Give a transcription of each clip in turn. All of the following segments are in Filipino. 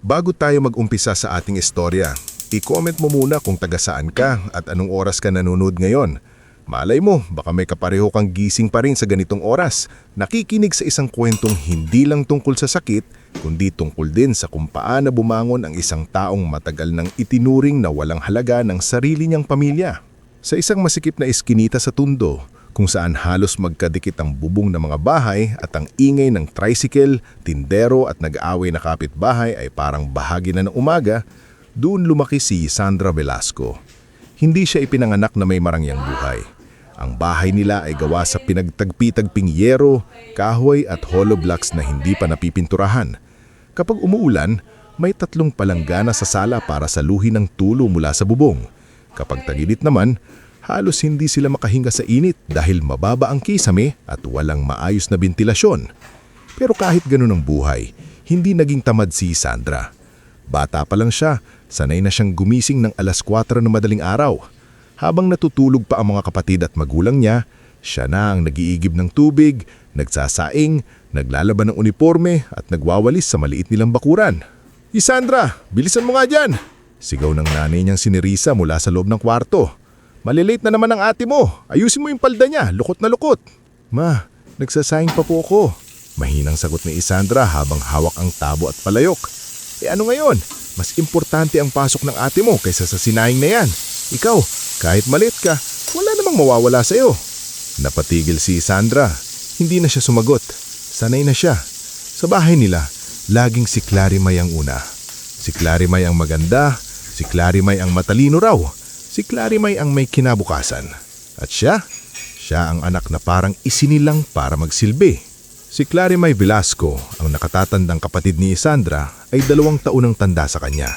Bago tayo mag-umpisa sa ating istorya, i-comment mo muna kung taga saan ka at anong oras ka nanonood ngayon. Malay mo, baka may kapareho kang gising pa rin sa ganitong oras, nakikinig sa isang kwentong hindi lang tungkol sa sakit, kundi tungkol din sa kung paano bumangon ang isang taong matagal nang itinuring na walang halaga ng sarili niyang pamilya. Sa isang masikip na eskinita sa Tondo, kung saan halos magkadikit ang bubong ng mga bahay at ang ingay ng tricycle, tindero at nag-aaway na kapitbahay ay parang bahagi na ng umaga, doon lumaki si Sandra Velasco. Hindi siya ipinanganak na may marangyang buhay. Ang bahay nila ay gawa sa pinagtagpi-tagping yero, kahoy at hollow blocks na hindi pa napipinturahan. Kapag umuulan, may 3 palanggana sa sala para saluhin ng tulo mula sa bubong. Kapag tag-init naman, halos hindi sila makahinga sa init dahil mababa ang kisame at walang maayos na bentilasyon. Pero kahit ganun ang buhay, hindi naging tamad si Sandra. Bata pa lang siya, sanay na siyang gumising ng alas 4 ng madaling araw. Habang natutulog pa ang mga kapatid at magulang niya, siya na ang nag-iigib ng tubig, nagsasaing, naglalaban ng uniforme at nagwawalis sa maliit nilang bakuran. Sandra, bilisan mo nga dyan! Sigaw ng nanay niyang si Nerissa mula sa loob ng kwarto. Malilate na naman ang ate mo. Ayusin mo yung palda niya, lukot na lukot. Ma, nagsasayang pa po ako. Mahinang sagot ni Sandra habang hawak ang tabo at palayok. Ano ngayon? Mas importante ang pasok ng ate mo kaysa sa sinayang na yan. Ikaw, kahit malit ka, wala namang mawawala sa'yo. Napatigil si Sandra. Hindi na siya sumagot. Sanay na siya. Sa bahay nila, laging si Clarimay ang una. Si Clarimay ang maganda, si Clarimay ang matalino raw. Si Clarimay ang may kinabukasan. At siya ang anak na parang isinilang para magsilbi. Si Clarimay Velasco, ang nakatatandang kapatid ni Sandra, ay 2 taon ang tanda sa kanya.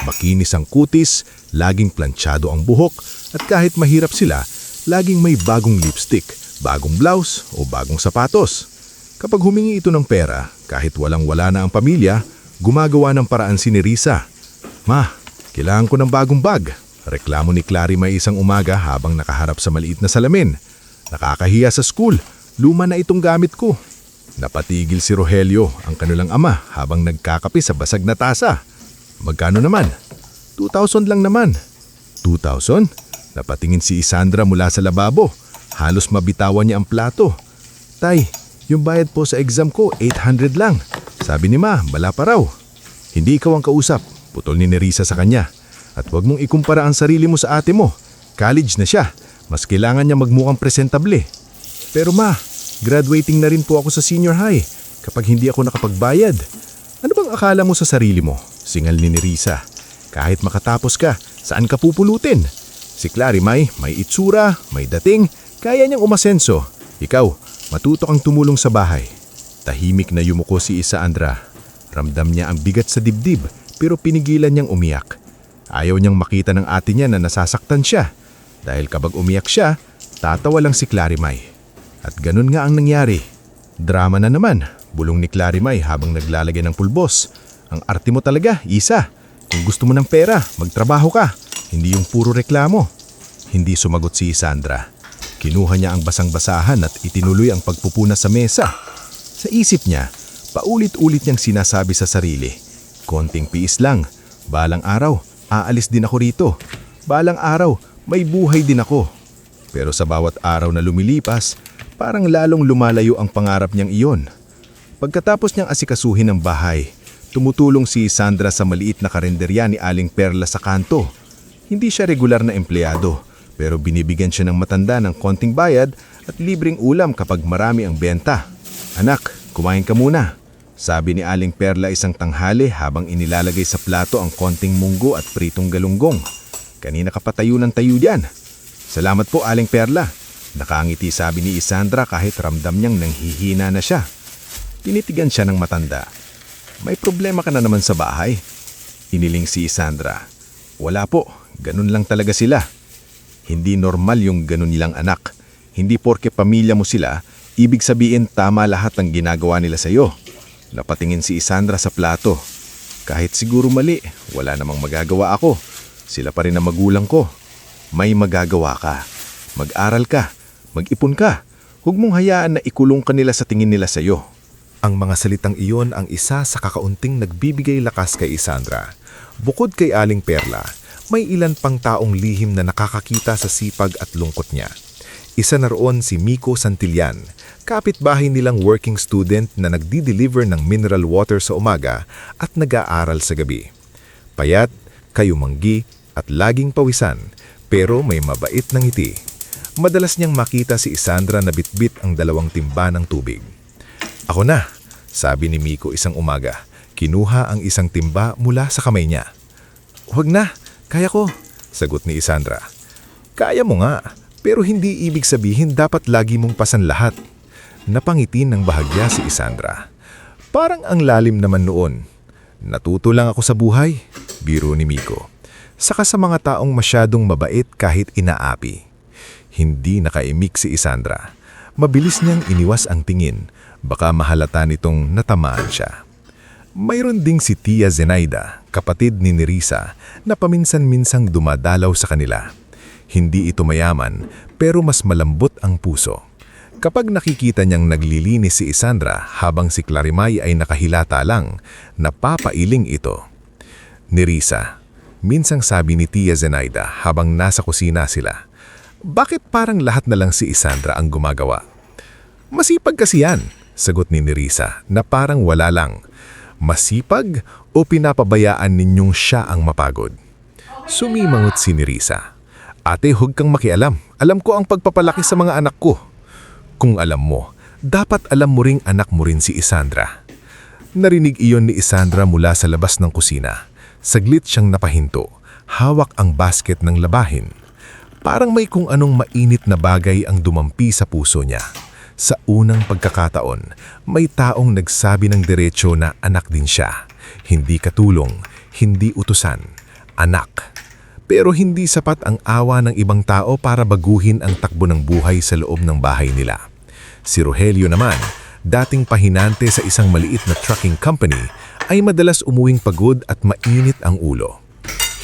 Makinis ang kutis, laging planchado ang buhok, at kahit mahirap sila, laging may bagong lipstick, bagong blouse o bagong sapatos. Kapag humingi ito ng pera, kahit walang-wala na ang pamilya, gumagawa ng paraan si Nerissa. Ma, kailangan ko ng bagong bag. Reklamo ni Clarimay isang umaga habang nakaharap sa maliit na salamin. Nakakahiya sa school, luma na itong gamit ko. Napatigil si Rogelio, ang kanilang ama, habang nagkakape sa basag na tasa. Magkano naman? 2,000 lang naman. 2,000? Napatingin si Sandra mula sa lababo. Halos mabitawan niya ang plato. Tay, yung bayad po sa exam ko, 800 lang. Sabi ni Ma, bala pa raw. Hindi ikaw ang kausap, putol ni Nerissa sa kanya. At huwag mong ikumpara ang sarili mo sa ate mo. College na siya. Mas kailangan niya magmukhang presentable. Pero Ma, graduating na rin po ako sa senior high kapag hindi ako nakapagbayad. Ano bang akala mo sa sarili mo? Singal ni Nerissa. Kahit makatapos ka, saan ka pupulutin? Si Clarimay, may itsura, may dating, kaya niyang umasenso. Ikaw, matuto kang tumulong sa bahay. Tahimik na yumuko si Sandra. Ramdam niya ang bigat sa dibdib pero pinigilan niyang umiyak. Ayaw niyang makita ng ate niya na nasasaktan siya. Dahil kapag umiyak siya, tatawa lang si Clarimay. At ganun nga ang nangyari. Drama na naman, bulong ni Clarimay habang naglalagay ng pulbos. Ang arte mo talaga, Isa. Kung gusto mo ng pera, magtrabaho ka. Hindi yung puro reklamo. Hindi sumagot si Sandra. Kinuha niya ang basang-basahan at itinuloy ang pagpupuna sa mesa. Sa isip niya, paulit-ulit niyang sinasabi sa sarili, konting piis lang, balang araw, aalis din ako rito. Balang araw, may buhay din ako. Pero sa bawat araw na lumilipas, parang lalong lumalayo ang pangarap niyang iyon. Pagkatapos niyang asikasuhin ang bahay, tumutulong si Sandra sa maliit na karinderya ni Aling Perla sa kanto. Hindi siya regular na empleyado, pero binibigyan siya ng matanda ng konting bayad at libreng ulam kapag marami ang benta. Anak, kumain ka muna. Sabi ni Aling Perla isang tanghali habang inilalagay sa plato ang konting munggo at pritong galunggong. Kanina ka pa tayo ng tayo diyan. Salamat po, Aling Perla. Nakangiti sabi ni Sandra kahit ramdam niyang nanghihina na siya. Tinitigan siya ng matanda. May problema ka na naman sa bahay? Iniling si Sandra. Wala po, ganun lang talaga sila. Hindi normal yung ganun nilang anak. Hindi porke pamilya mo sila, ibig sabihin tama lahat ng ginagawa nila sa iyo. Napatingin si Sandra sa plato. Kahit siguro mali, wala namang magagawa ako. Sila pa rin ang magulang ko. May magagawa ka. Mag-aral ka. Mag-ipon ka. Huwag mong hayaan na ikulong ka nila sa tingin nila sa iyo. Ang mga salitang iyon ang isa sa kakaunting nagbibigay lakas kay Isandra. Bukod kay Aling Perla, may ilan pang taong lihim na nakakakita sa sipag at lungkot niya. Isa na roon si Miko Santillan, kapitbahay nilang working student na nagdi-deliver ng mineral water sa umaga at nag-aaral sa gabi. Payat, kayumanggi at laging pawisan, pero may mabait na ngiti. Madalas niyang makita si Isandra na bitbit ang 2 timba ng tubig. "Ako na," sabi ni Miko isang umaga. Kinuha ang 1 timba mula sa kamay niya. "Huwag na, kaya ko," sagot ni Isandra. "Kaya mo nga, pero hindi ibig sabihin dapat lagi mong pasan lahat." Napangiti ng bahagya si Isandra. "Parang ang lalim naman noon. Natuto lang ako sa buhay," biro ni Miko. Saka sa mga taong masyadong mabait kahit inaapi. Hindi nakaimik si Isandra. Mabilis niyang iniwas ang tingin. Baka mahalata nitong natamaan siya. Mayroon ding si Tia Zenaida, kapatid ni Nerissa, na paminsan-minsang dumadalaw sa kanila. Hindi ito mayaman, pero mas malambot ang puso. Kapag nakikita niyang naglilinis si Isandra habang si Clarimay ay nakahilata lang, napapailing ito. "Nerissa," minsang sabi ni Tia Zenaida habang nasa kusina sila, "bakit parang lahat na lang si Isandra ang gumagawa?" "Masipag kasi yan," sagot ni Nerissa na parang wala lang. "Masipag o pinapabayaan ninyong siya ang mapagod?" Sumimangot si Nerissa. "Ate, huwag kang makialam. Alam ko ang pagpapalaki sa mga anak ko." "Kung alam mo, dapat alam mo ring anak mo rin si Isandra." Narinig iyon ni Isandra mula sa labas ng kusina. Saglit siyang napahinto. Hawak ang basket ng labahin. Parang may kung anong mainit na bagay ang dumampi sa puso niya. Sa unang pagkakataon, may taong nagsabi ng diretsyo na anak din siya. Hindi katulong, hindi utusan, anak. Pero hindi sapat ang awa ng ibang tao para baguhin ang takbo ng buhay sa loob ng bahay nila. Si Rogelio naman, dating pahinante sa isang maliit na trucking company, ay madalas umuwing pagod at mainit ang ulo.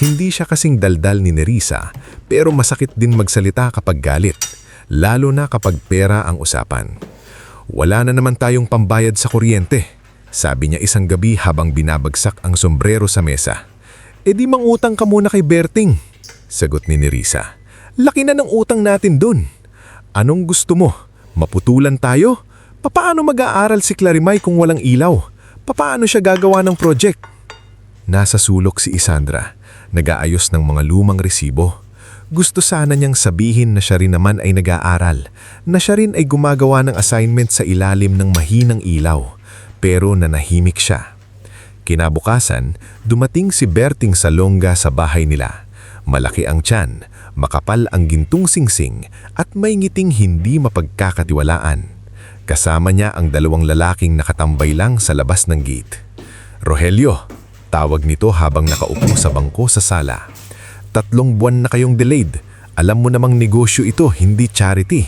Hindi siya kasing daldal ni Nerissa, pero masakit din magsalita kapag galit. Lalo na kapag pera ang usapan. "Wala na naman tayong pambayad sa kuryente," sabi niya isang gabi habang binabagsak ang sombrero sa mesa. "E di mangutang ka muna kay Berting," sagot ni Nerissa. "Laki na ng utang natin dun. Anong gusto mo? Maputulan tayo? Papaano mag-aaral si Clarimay kung walang ilaw? Papaano siya gagawa ng project?" Nasa sulok si Isandra, nag-aayos ng mga lumang resibo. Gusto sana niyang sabihin na siya rin naman ay nag-aaral, na siya rin ay gumagawa ng assignment sa ilalim ng mahinang ilaw, pero nanahimik siya. Kinabukasan, dumating si Berting Salonga sa bahay nila. Malaki ang tiyan, makapal ang gintong singsing, at may ngiting hindi mapagkakatiwalaan. Kasama niya ang 2 lalaking nakatambay lang sa labas ng gate. "Rogelio," tawag nito habang nakaupo sa bangko sa sala. "3 buwan na kayong delayed. Alam mo namang negosyo ito, hindi charity."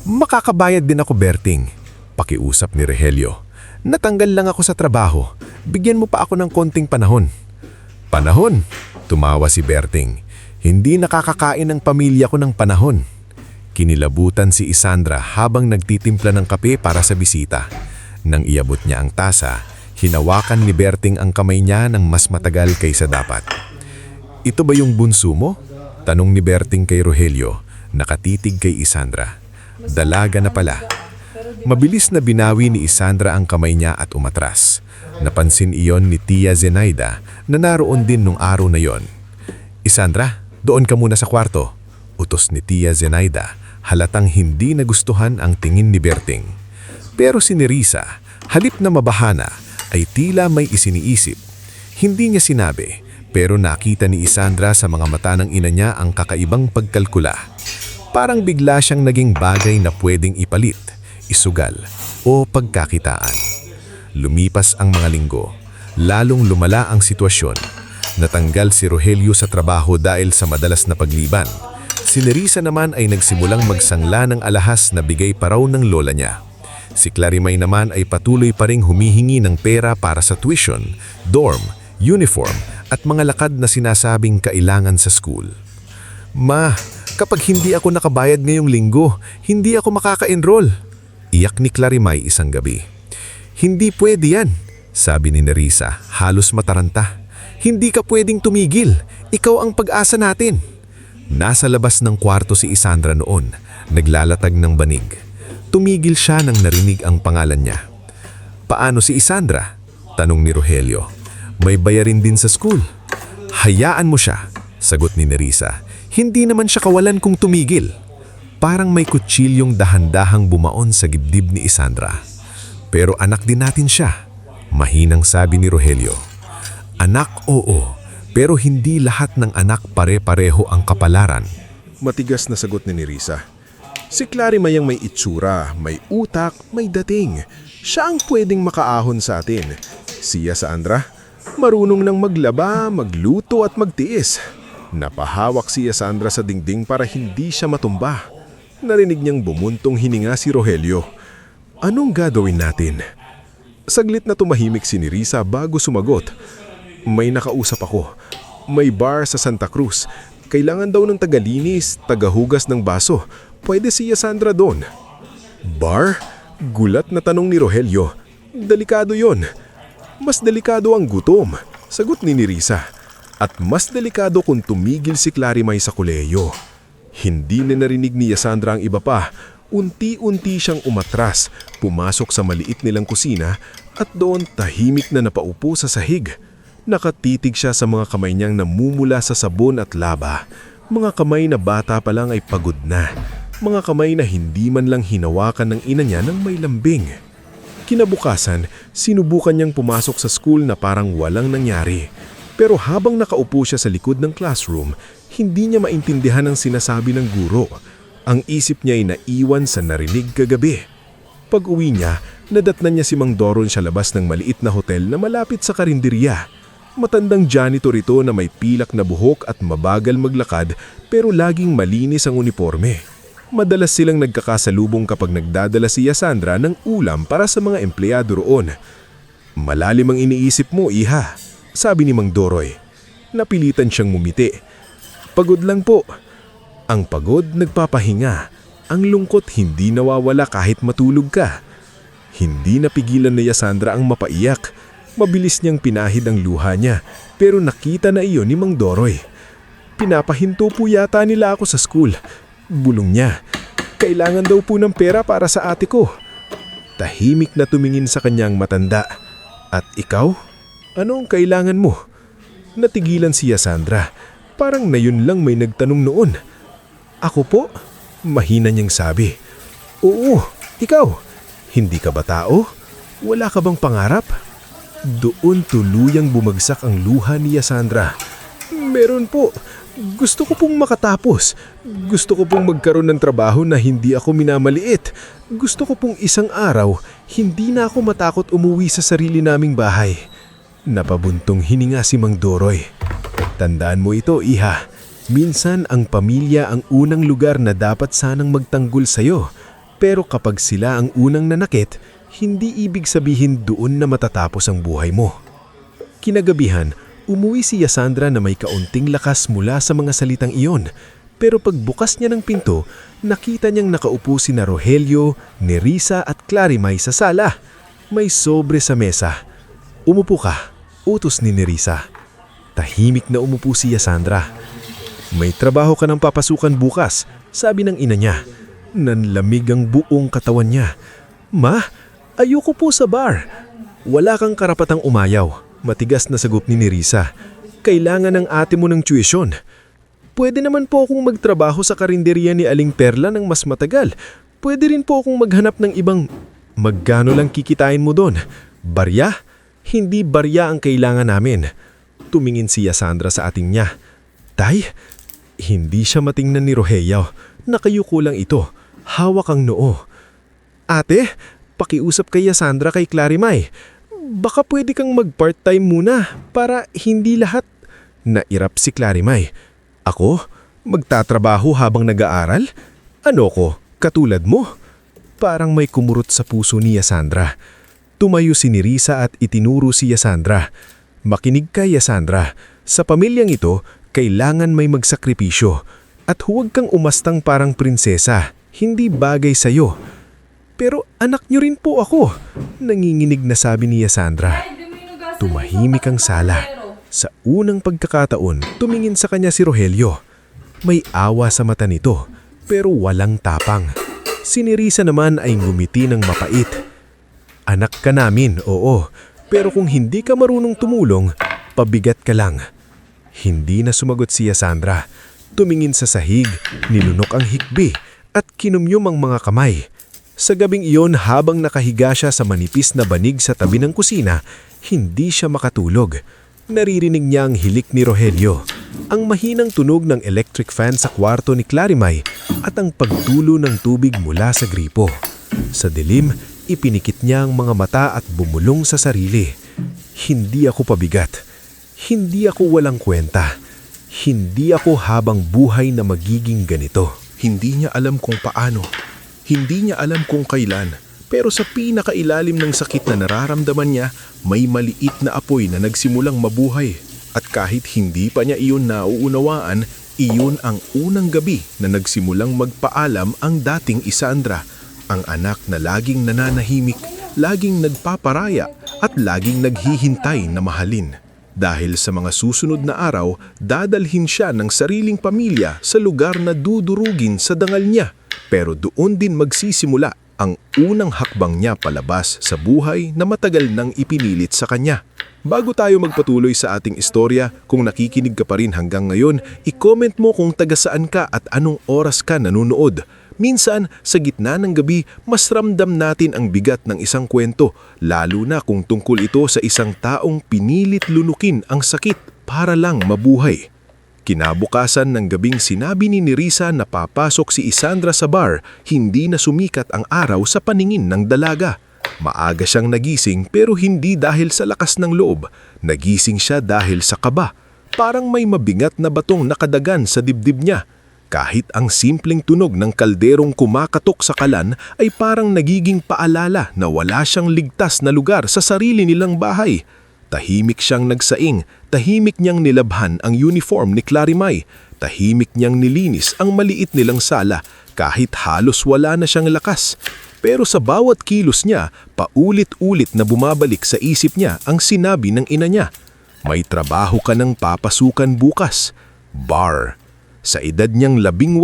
"Makakabayad din ako, Berting," pakiusap ni Rogelio. "Natanggal lang ako sa trabaho. Bigyan mo pa ako ng konting panahon." "Panahon?" tumawa si Berting. "Hindi nakakakain ng pamilya ko ng panahon." Kinilabutan si Isandra habang nagtitimpla ng kape para sa bisita. Nang iabot niya ang tasa, hinawakan ni Berting ang kamay niya ng mas matagal kaysa dapat. "Ito ba yung bunso mo?" tanong ni Berting kay Rogelio, nakatitig kay Isandra. Dalaga na pala. Mabilis na binawi ni Isandra ang kamay niya at umatras. Napansin iyon ni Tia Zenaida na naroon din nung araw na yon. "Isandra, doon ka muna sa kwarto," utos ni Tia Zenaida, halatang hindi nagustuhan ang tingin ni Berting. Pero si Nerissa, halip na mabahana, ay tila may isiniisip. Hindi niya sinabi, pero nakita ni Isandra sa mga mata ng ina niya ang kakaibang pagkalkula. Parang bigla siyang naging bagay na pwedeng ipalit, isugal, o pagkakitaan. Lumipas ang mga linggo, lalong lumala ang sitwasyon. Natanggal si Rogelio sa trabaho dahil sa madalas na pagliban. Si Nerissa naman ay nagsimulang magsangla ng alahas na bigay pa raw ng lola niya. Si Clarimay naman ay patuloy pa ring humihingi ng pera para sa tuition, dorm, uniform, at mga lakad na sinasabing kailangan sa school. "Ma, kapag hindi ako nakabayad ngayong linggo, hindi ako makaka-enroll," iyak ni Clarimay isang gabi. Hindi pwede yan, sabi ni Nerissa, halos mataranta. Hindi ka pwedeng tumigil. Ikaw ang pag-asa natin. Nasa labas ng kwarto si Isandra noon, naglalatag ng banig. Tumigil siya nang narinig ang pangalan niya. Paano si Isandra? Tanong ni Rogelio. May bayarin din sa school. Hayaan mo siya, sagot ni Nerissa. Hindi naman siya kawalan kung tumigil. Parang may kutsilyong dahan-dahang bumaon sa dibdib ni Isandra. Pero anak din natin siya, mahinang sabi ni Rogelio. Anak, oo, pero hindi lahat ng anak pare-pareho ang kapalaran. Matigas na sagot ni Nerissa. Si Clarimay ang may itsura, may utak, may dating. Siya ang pwedeng makaahon sa atin. Siya Sandra, marunong nang maglaba, magluto at magtiis. Napahawak siya Sandra sa dingding para hindi siya matumba. Narinig niyang bumuntong hininga si Rogelio. Anong gagawin natin? Saglit na tumahimik si Nerissa bago sumagot. May nakausap ako. May bar sa Santa Cruz. Kailangan daw ng tagalinis, tagahugas ng baso. Pwede siya Sandra doon. Bar? Gulat na tanong ni Rogelio. Delikado yon. Mas delikado ang gutom, sagot ni Nerissa. At mas delikado kung tumigil si Clarimay sa kolehiyo. Hindi na narinig ni Sandra ang iba pa. Unti-unti siyang umatras, pumasok sa maliit nilang kusina at doon tahimik na napaupo sa sahig. Nakatitig siya sa mga kamay niyang namumula sa sabon at laba. Mga kamay na bata pa lang ay pagod na. Mga kamay na hindi man lang hinawakan ng ina niya ng may lambing. Kinabukasan, sinubukan niyang pumasok sa school na parang walang nangyari. Pero habang nakaupo siya sa likod ng classroom, hindi niya maintindihan ang sinasabi ng guro. Ang isip niya ay naiwan sa narinig kagabi. Pag-uwi niya, nadatnan niya si Mang Doron sa labas ng maliit na hotel na malapit sa karinderya. Matandang janitor ito na may pilak na buhok at mabagal maglakad pero laging malinis ang uniforme. Madalas silang nagkakasalubong kapag nagdadala si Sandra ng ulam para sa mga empleyado roon. Malalim ang iniisip mo, iha, sabi ni Mang Doroy. Napilitan siyang ngumiti. Pagod lang po. Ang pagod nagpapahinga. Ang lungkot hindi nawawala kahit matulog ka. Hindi napigilan ni Sandra ang mapaiyak. Mabilis niyang pinahid ang luha niya pero nakita na iyon ni Mang Doroy. Pinapahinto po yata nila ako sa school. Bulong niya. Kailangan daw po ng pera para sa ate ko. Tahimik na tumingin sa kanyang matanda. At ikaw? Ano ang kailangan mo? Natigilan si Sandra. Parang na yun lang may nagtanong noon. Ako po? Mahina niyang sabi. Oo, ikaw. Hindi ka ba tao? Wala ka bang pangarap? Doon tuluyang bumagsak ang luha ni Sandra. Meron po. Gusto ko pong makatapos. Gusto ko pong magkaroon ng trabaho na hindi ako minamaliit. Gusto ko pong isang araw, hindi na ako matakot umuwi sa sarili naming bahay. Napabuntong hininga si Mang Doroy. Tandaan mo ito, iha. Minsan ang pamilya ang unang lugar na dapat sanang magtanggol sa'yo. Pero kapag sila ang unang nanakit, hindi ibig sabihin doon na matatapos ang buhay mo. Kinagabihan, umuwi si Sandra na may kaunting lakas mula sa mga salitang iyon. Pero pagbukas niya ng pinto, nakita niyang nakaupo sina Rogelio, Nerissa at Clarimay sa sala. May sobre sa mesa. Umupo ka, utos ni Nerissa. Tahimik na umupo si Sandra. May trabaho ka ng papasukan bukas, sabi ng ina niya. Nanlamig ang buong katawan niya. Ma, ayoko po sa bar. Wala kang karapatang umayaw, matigas na sagot ni Nerissa. Kailangan ng ate mo ng tuition. Pwede naman po akong magtrabaho sa karinderya ni Aling Perla ng mas matagal. Pwede rin po akong maghanap ng ibang... Magkano lang kikitain mo doon? Barya? Hindi barya ang kailangan namin. Tumingin si Sandra sa ating niya. Tay, hindi siya matingnan ni Rogelio. Nakayuko lang ito. Hawak ang noo. Ate, pakiusap kay Sandra kay Clarimay. Baka pwede kang mag-part-time muna para hindi lahat. Nairap si Clarimay. Ako? Magtatrabaho habang nag-aaral? Ano ko? Katulad mo? Parang may kumurot sa puso ni Sandra. Tumayo si Nerissa at itinuro si Sandra. Makinig ka, Sandra. Sa pamilyang ito, kailangan may magsakripisyo. At huwag kang umastang parang prinsesa. Hindi bagay sa'yo. Pero anak niyo rin po ako. Nanginginig na sabi ni Sandra. Tumahimik ang sala. Sa unang pagkakataon, tumingin sa kanya si Rogelio. May awa sa mata nito, pero walang tapang. Si Nerissa naman ay ngumiti ng mapait. Anak ka namin, oo. Pero kung hindi ka marunong tumulong, pabigat ka lang. Hindi na sumagot si Sandra. Tumingin sa sahig, nilunok ang hikbi at kinumyum ang mga kamay. Sa gabing iyon, habang nakahiga siya sa manipis na banig sa tabi ng kusina, hindi siya makatulog. Naririnig niya ang hilik ni Rogelio, ang mahinang tunog ng electric fan sa kwarto ni Clarimay at ang pagtulo ng tubig mula sa gripo. Sa dilim, ipinikit niya ang mga mata at bumulong sa sarili. Hindi ako pabigat. Hindi ako walang kwenta. Hindi ako habang buhay na magiging ganito. Hindi niya alam kung paano. Hindi niya alam kung kailan. Pero sa pinakailalim ng sakit na nararamdaman niya, may maliit na apoy na nagsimulang mabuhay. At kahit hindi pa niya iyon nauunawaan, iyon ang unang gabi na nagsimulang magpaalam ang dating Isandra, ang anak na laging nananahimik, laging nagpaparaya at laging naghihintay na mahalin. Dahil sa mga susunod na araw, dadalhin siya ng sariling pamilya sa lugar na dudurugin sa dangal niya. Pero doon din magsisimula ang unang hakbang niya palabas sa buhay na matagal nang ipinilit sa kanya. Bago tayo magpatuloy sa ating istorya, kung nakikinig ka pa rin hanggang ngayon, i-comment mo kung taga saan ka at anong oras ka nanonood. Minsan, sa gitna ng gabi, mas ramdam natin ang bigat ng isang kwento, lalo na kung tungkol ito sa isang taong pinilit lunukin ang sakit para lang mabuhay. Kinabukasan ng gabing sinabi ni Nerissa na papasok si Isandra sa bar, hindi na sumikat ang araw sa paningin ng dalaga. Maaga siyang nagising pero hindi dahil sa lakas ng loob. Nagising siya dahil sa kaba. Parang may mabigat na batong nakadagan sa dibdib niya. Kahit ang simpleng tunog ng kalderong kumakatok sa kalan ay parang nagiging paalala na wala siyang ligtas na lugar sa sarili nilang bahay. Tahimik siyang nagsaing, tahimik niyang nilabhan ang uniform ni Clarimay, tahimik niyang nilinis ang maliit nilang sala kahit halos wala na siyang lakas. Pero sa bawat kilos niya, paulit-ulit na bumabalik sa isip niya ang sinabi ng ina niya. May trabaho ka ng papasukan bukas. Bar. Sa edad niyang 18,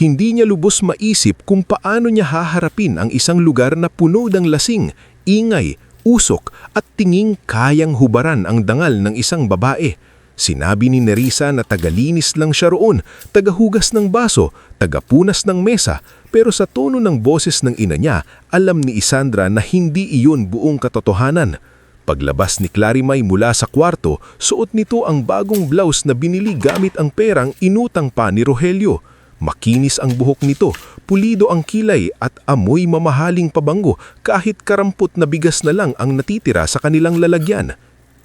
hindi niya lubos maisip kung paano niya haharapin ang isang lugar na puno ng lasing, ingay, usok at tinging kayang hubaran ang dangal ng isang babae. Sinabi ni Nerissa na tagalinis lang siya roon, tagahugas ng baso, tagapunas ng mesa, pero sa tono ng boses ng ina niya, alam ni Isandra na hindi iyon buong katotohanan. Paglabas ni Clarimay mula sa kwarto, suot nito ang bagong blouse na binili gamit ang perang inutang pa ni Rogelio. Makinis ang buhok nito, pulido ang kilay at amoy mamahaling pabango kahit karampot na bigas na lang ang natitira sa kanilang lalagyan.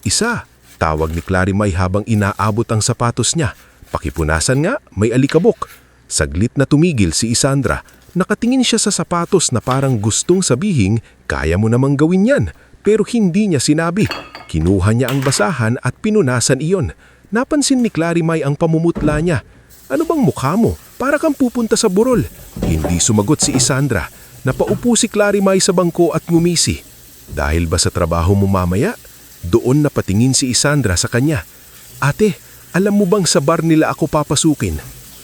Isa, tawag ni Clarimay habang inaabot ang sapatos niya. Pakipunasan nga, may alikabok. Saglit na tumigil si Isandra. Nakatingin siya sa sapatos na parang gustong sabihing, kaya mo namang gawin yan. Pero hindi niya sinabi. Kinuha niya ang basahan at pinunasan iyon. Napansin ni Clarimay ang pamumutla niya. Ano bang mukha mo? Para kang pupunta sa burol. Hindi sumagot si Isandra. Napaupo si Clarimay sa bangko at ngumisi. Dahil ba sa trabaho mo mamaya? Doon napatingin si Isandra sa kanya. Ate, alam mo bang sa bar nila ako papasukin?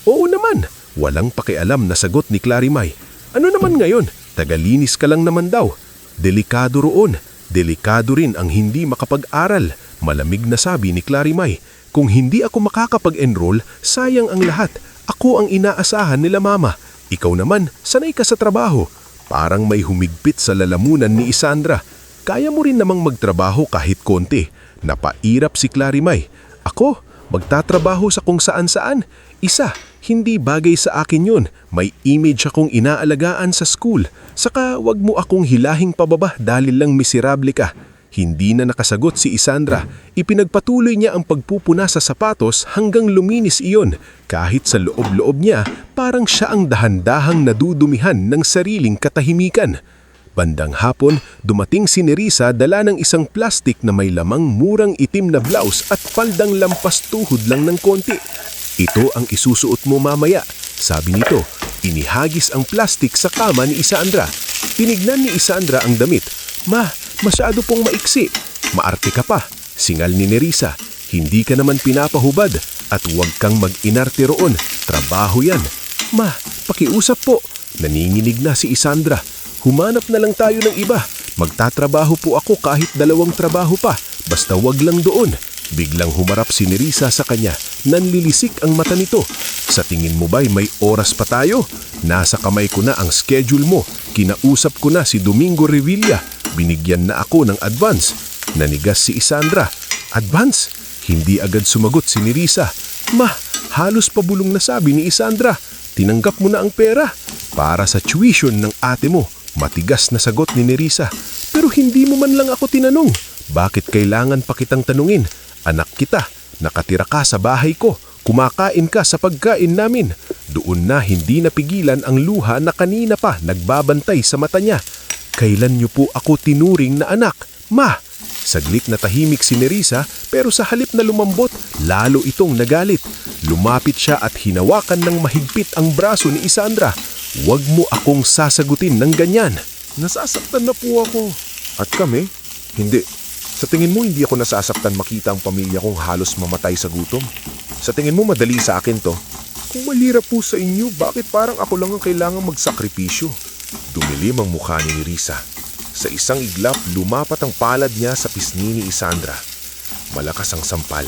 Oo naman. Walang pakialam na sagot ni Clarimay. Ano naman ngayon? Tagalinis ka lang naman daw. Delikado roon. Delikado rin ang hindi makapag-aral. Malamig na sabi ni Clarimay. Kung hindi ako makakapag-enroll, sayang ang lahat. Ako ang inaasahan nila mama. Ikaw naman, sanay ka sa trabaho. Parang may humigpit sa lalamunan ni Isandra. Kaya mo rin namang magtrabaho kahit konti. Napairap si Clarimay. Ako, magtatrabaho sa kung saan-saan. Isa, hindi bagay sa akin yun. May image akong inaalagaan sa school. Saka wag mo akong hilahing pababa dahil lang miserable ka. Hindi na nakasagot si Isandra. Ipinagpatuloy niya ang pagpupuna sa sapatos hanggang luminis iyon. Kahit sa loob-loob niya, parang siya ang dahan-dahang nadudumihan ng sariling katahimikan. Bandang hapon, dumating si Nerissa dala ng isang plastik na may lamang murang itim na blouse at faldang lampas tuhod lang ng konti. Ito ang isusuot mo mamaya, sabi nito. Inihagis ang plastik sa kama ni Isandra. Tinignan ni Isandra ang damit. Ma, masyado pong maiksi. Maarte ka pa, singal ni Nerissa. Hindi ka naman pinapahubad at huwag kang mag-inarte roon. Trabaho yan. Ma, pakiusap po. Naninginig na si Isandra. Humanap na lang tayo ng iba. Magtatrabaho po ako kahit 2 trabaho pa. Basta wag lang doon. Biglang humarap si Nerissa sa kanya. Nanlilisik ang mata nito. Sa tingin mo ba'y may oras pa tayo? Nasa kamay ko na ang schedule mo. Kinausap ko na si Domingo Revilla. Binigyan na ako ng advance. Nanigas si Isandra. Advance? Hindi agad sumagot si Nerissa. Ma, halos pabulong na sabi ni Isandra. Tinanggap mo na ang pera. Para sa tuition ng ate mo. Matigas na sagot ni Nerissa. Pero hindi mo man lang ako tinanong. Bakit kailangan pa kitang tanungin? Anak kita, nakatira ka sa bahay ko. Kumakain ka sa pagkain namin. Doon na hindi napigilan ang luha na kanina pa nagbabantay sa mata niya. Kailan niyo po ako tinuring na anak? Ma! Saglit na tahimik si Nerissa pero sa halip na lumambot, lalo itong nagalit. Lumapit siya at hinawakan ng mahigpit ang braso ni Isandra. Huwag mo akong sasagutin ng ganyan. Nasasaktan na po ako. At kami? Hindi. Sa tingin mo hindi ako nasasaktan makita ang pamilya kong halos mamatay sa gutom? Sa tingin mo madali sa akin to? Kung malira po sa inyo, bakit parang ako lang ang kailangang magsakripisyo? Dumilim ang mukha ni Nerissa. Sa isang iglap, lumapat ang palad niya sa pisngi ni Isandra. Malakas ang sampal.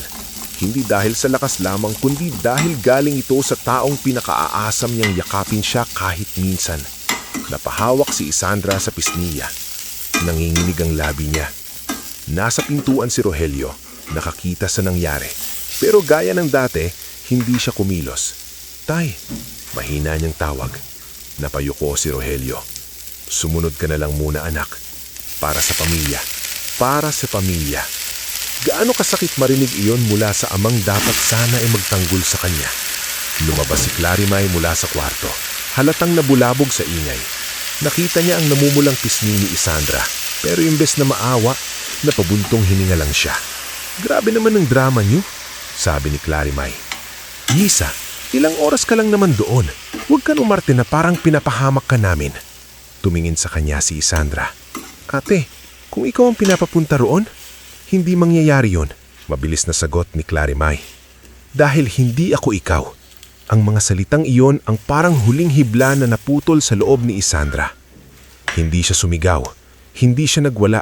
Hindi dahil sa lakas lamang kundi dahil galing ito sa taong pinakaaasam niyang yakapin siya kahit minsan. Napahawak si Isandra sa pisngi niya. Nanginginig ang labi niya. Nasa pintuan si Rogelio, nakakita sa nangyari. Pero gaya ng dati, hindi siya kumilos. Tay, mahina niyang tawag. Napayuko si Rogelio. Sumunod ka na lang muna anak. Para sa pamilya. Para sa pamilya. Gaano kasakit marinig iyon mula sa amang dapat sana ay magtanggol sa kanya. Lumabas si Clarimay mula sa kwarto. Halatang nabulabog sa ingay. Nakita niya ang namumulang pisngi ni Isandra. Pero imbes na maawa, napabuntong hininga lang siya. Grabe naman ang drama niyo, sabi ni Clarimay. Yisa, ilang oras ka lang naman doon. Huwag ka umarte na parang pinapahamak ka namin. Tumingin sa kanya si Isandra. Ate, kung ikaw ang pinapapunta roon, hindi mangyayari yon, mabilis na sagot ni Clarimay. Dahil hindi ako ikaw. Ang mga salitang iyon ang parang huling hibla na naputol sa loob ni Isandra. Hindi siya sumigaw, hindi siya nagwala.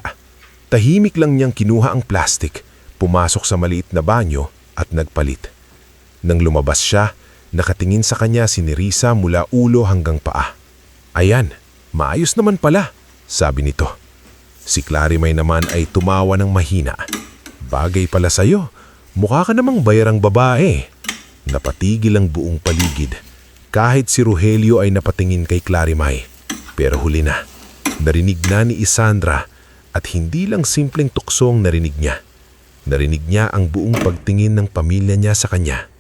Tahimik lang niyang kinuha ang plastik, pumasok sa maliit na banyo at nagpalit. Nang lumabas siya, nakatingin sa kanya si Nerissa mula ulo hanggang paa. Ayan, maayos naman pala, sabi nito. Si Clarimay naman ay tumawa ng mahina. Bagay pala sa'yo, mukha ka namang bayarang babae. Napatigil ang buong paligid. Kahit si Rogelio ay napatingin kay Clarimay. Pero huli na. Narinig na ni Isandra at hindi lang simpleng tuksong narinig niya. Narinig niya ang buong pagtingin ng pamilya niya sa kanya.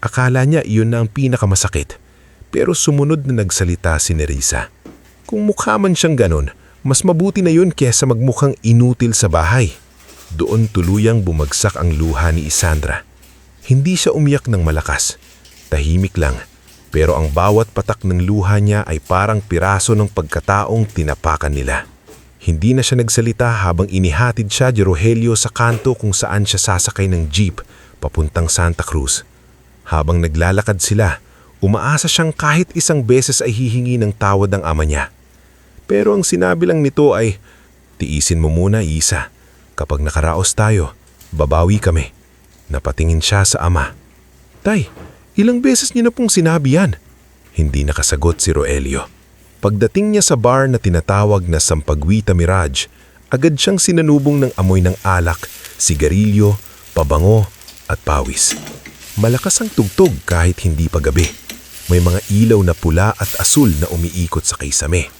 Akala niya iyon na ang pinakamasakit. Pero sumunod na nagsalita si Nerissa. Kung mukha man siyang ganon, mas mabuti na yun kesa magmukhang inutil sa bahay. Doon tuluyang bumagsak ang luha ni Isandra. Hindi siya umiyak ng malakas. Tahimik lang. Pero ang bawat patak ng luha niya ay parang piraso ng pagkataong tinapakan nila. Hindi na siya nagsalita habang inihatid siya ni Rogelio sa kanto kung saan siya sasakay ng jeep papuntang Santa Cruz. Habang naglalakad sila, umaasa siyang kahit isang beses ay hihingi ng tawad ang ama niya. Pero ang sinabi lang nito ay, tiisin mo muna, Isa. Kapag nakaraos tayo, babawi kami. Napatingin siya sa ama. Tay, ilang beses niyo na pong sinabi yan? Hindi nakasagot si Rogelio. Pagdating niya sa bar na tinatawag na Sampaguita Mirage, agad siyang sinanubong ng amoy ng alak, sigarilyo, pabango at pawis. Malakas ang tugtog kahit hindi pa gabi. May mga ilaw na pula at asul na umiikot sa kaisame.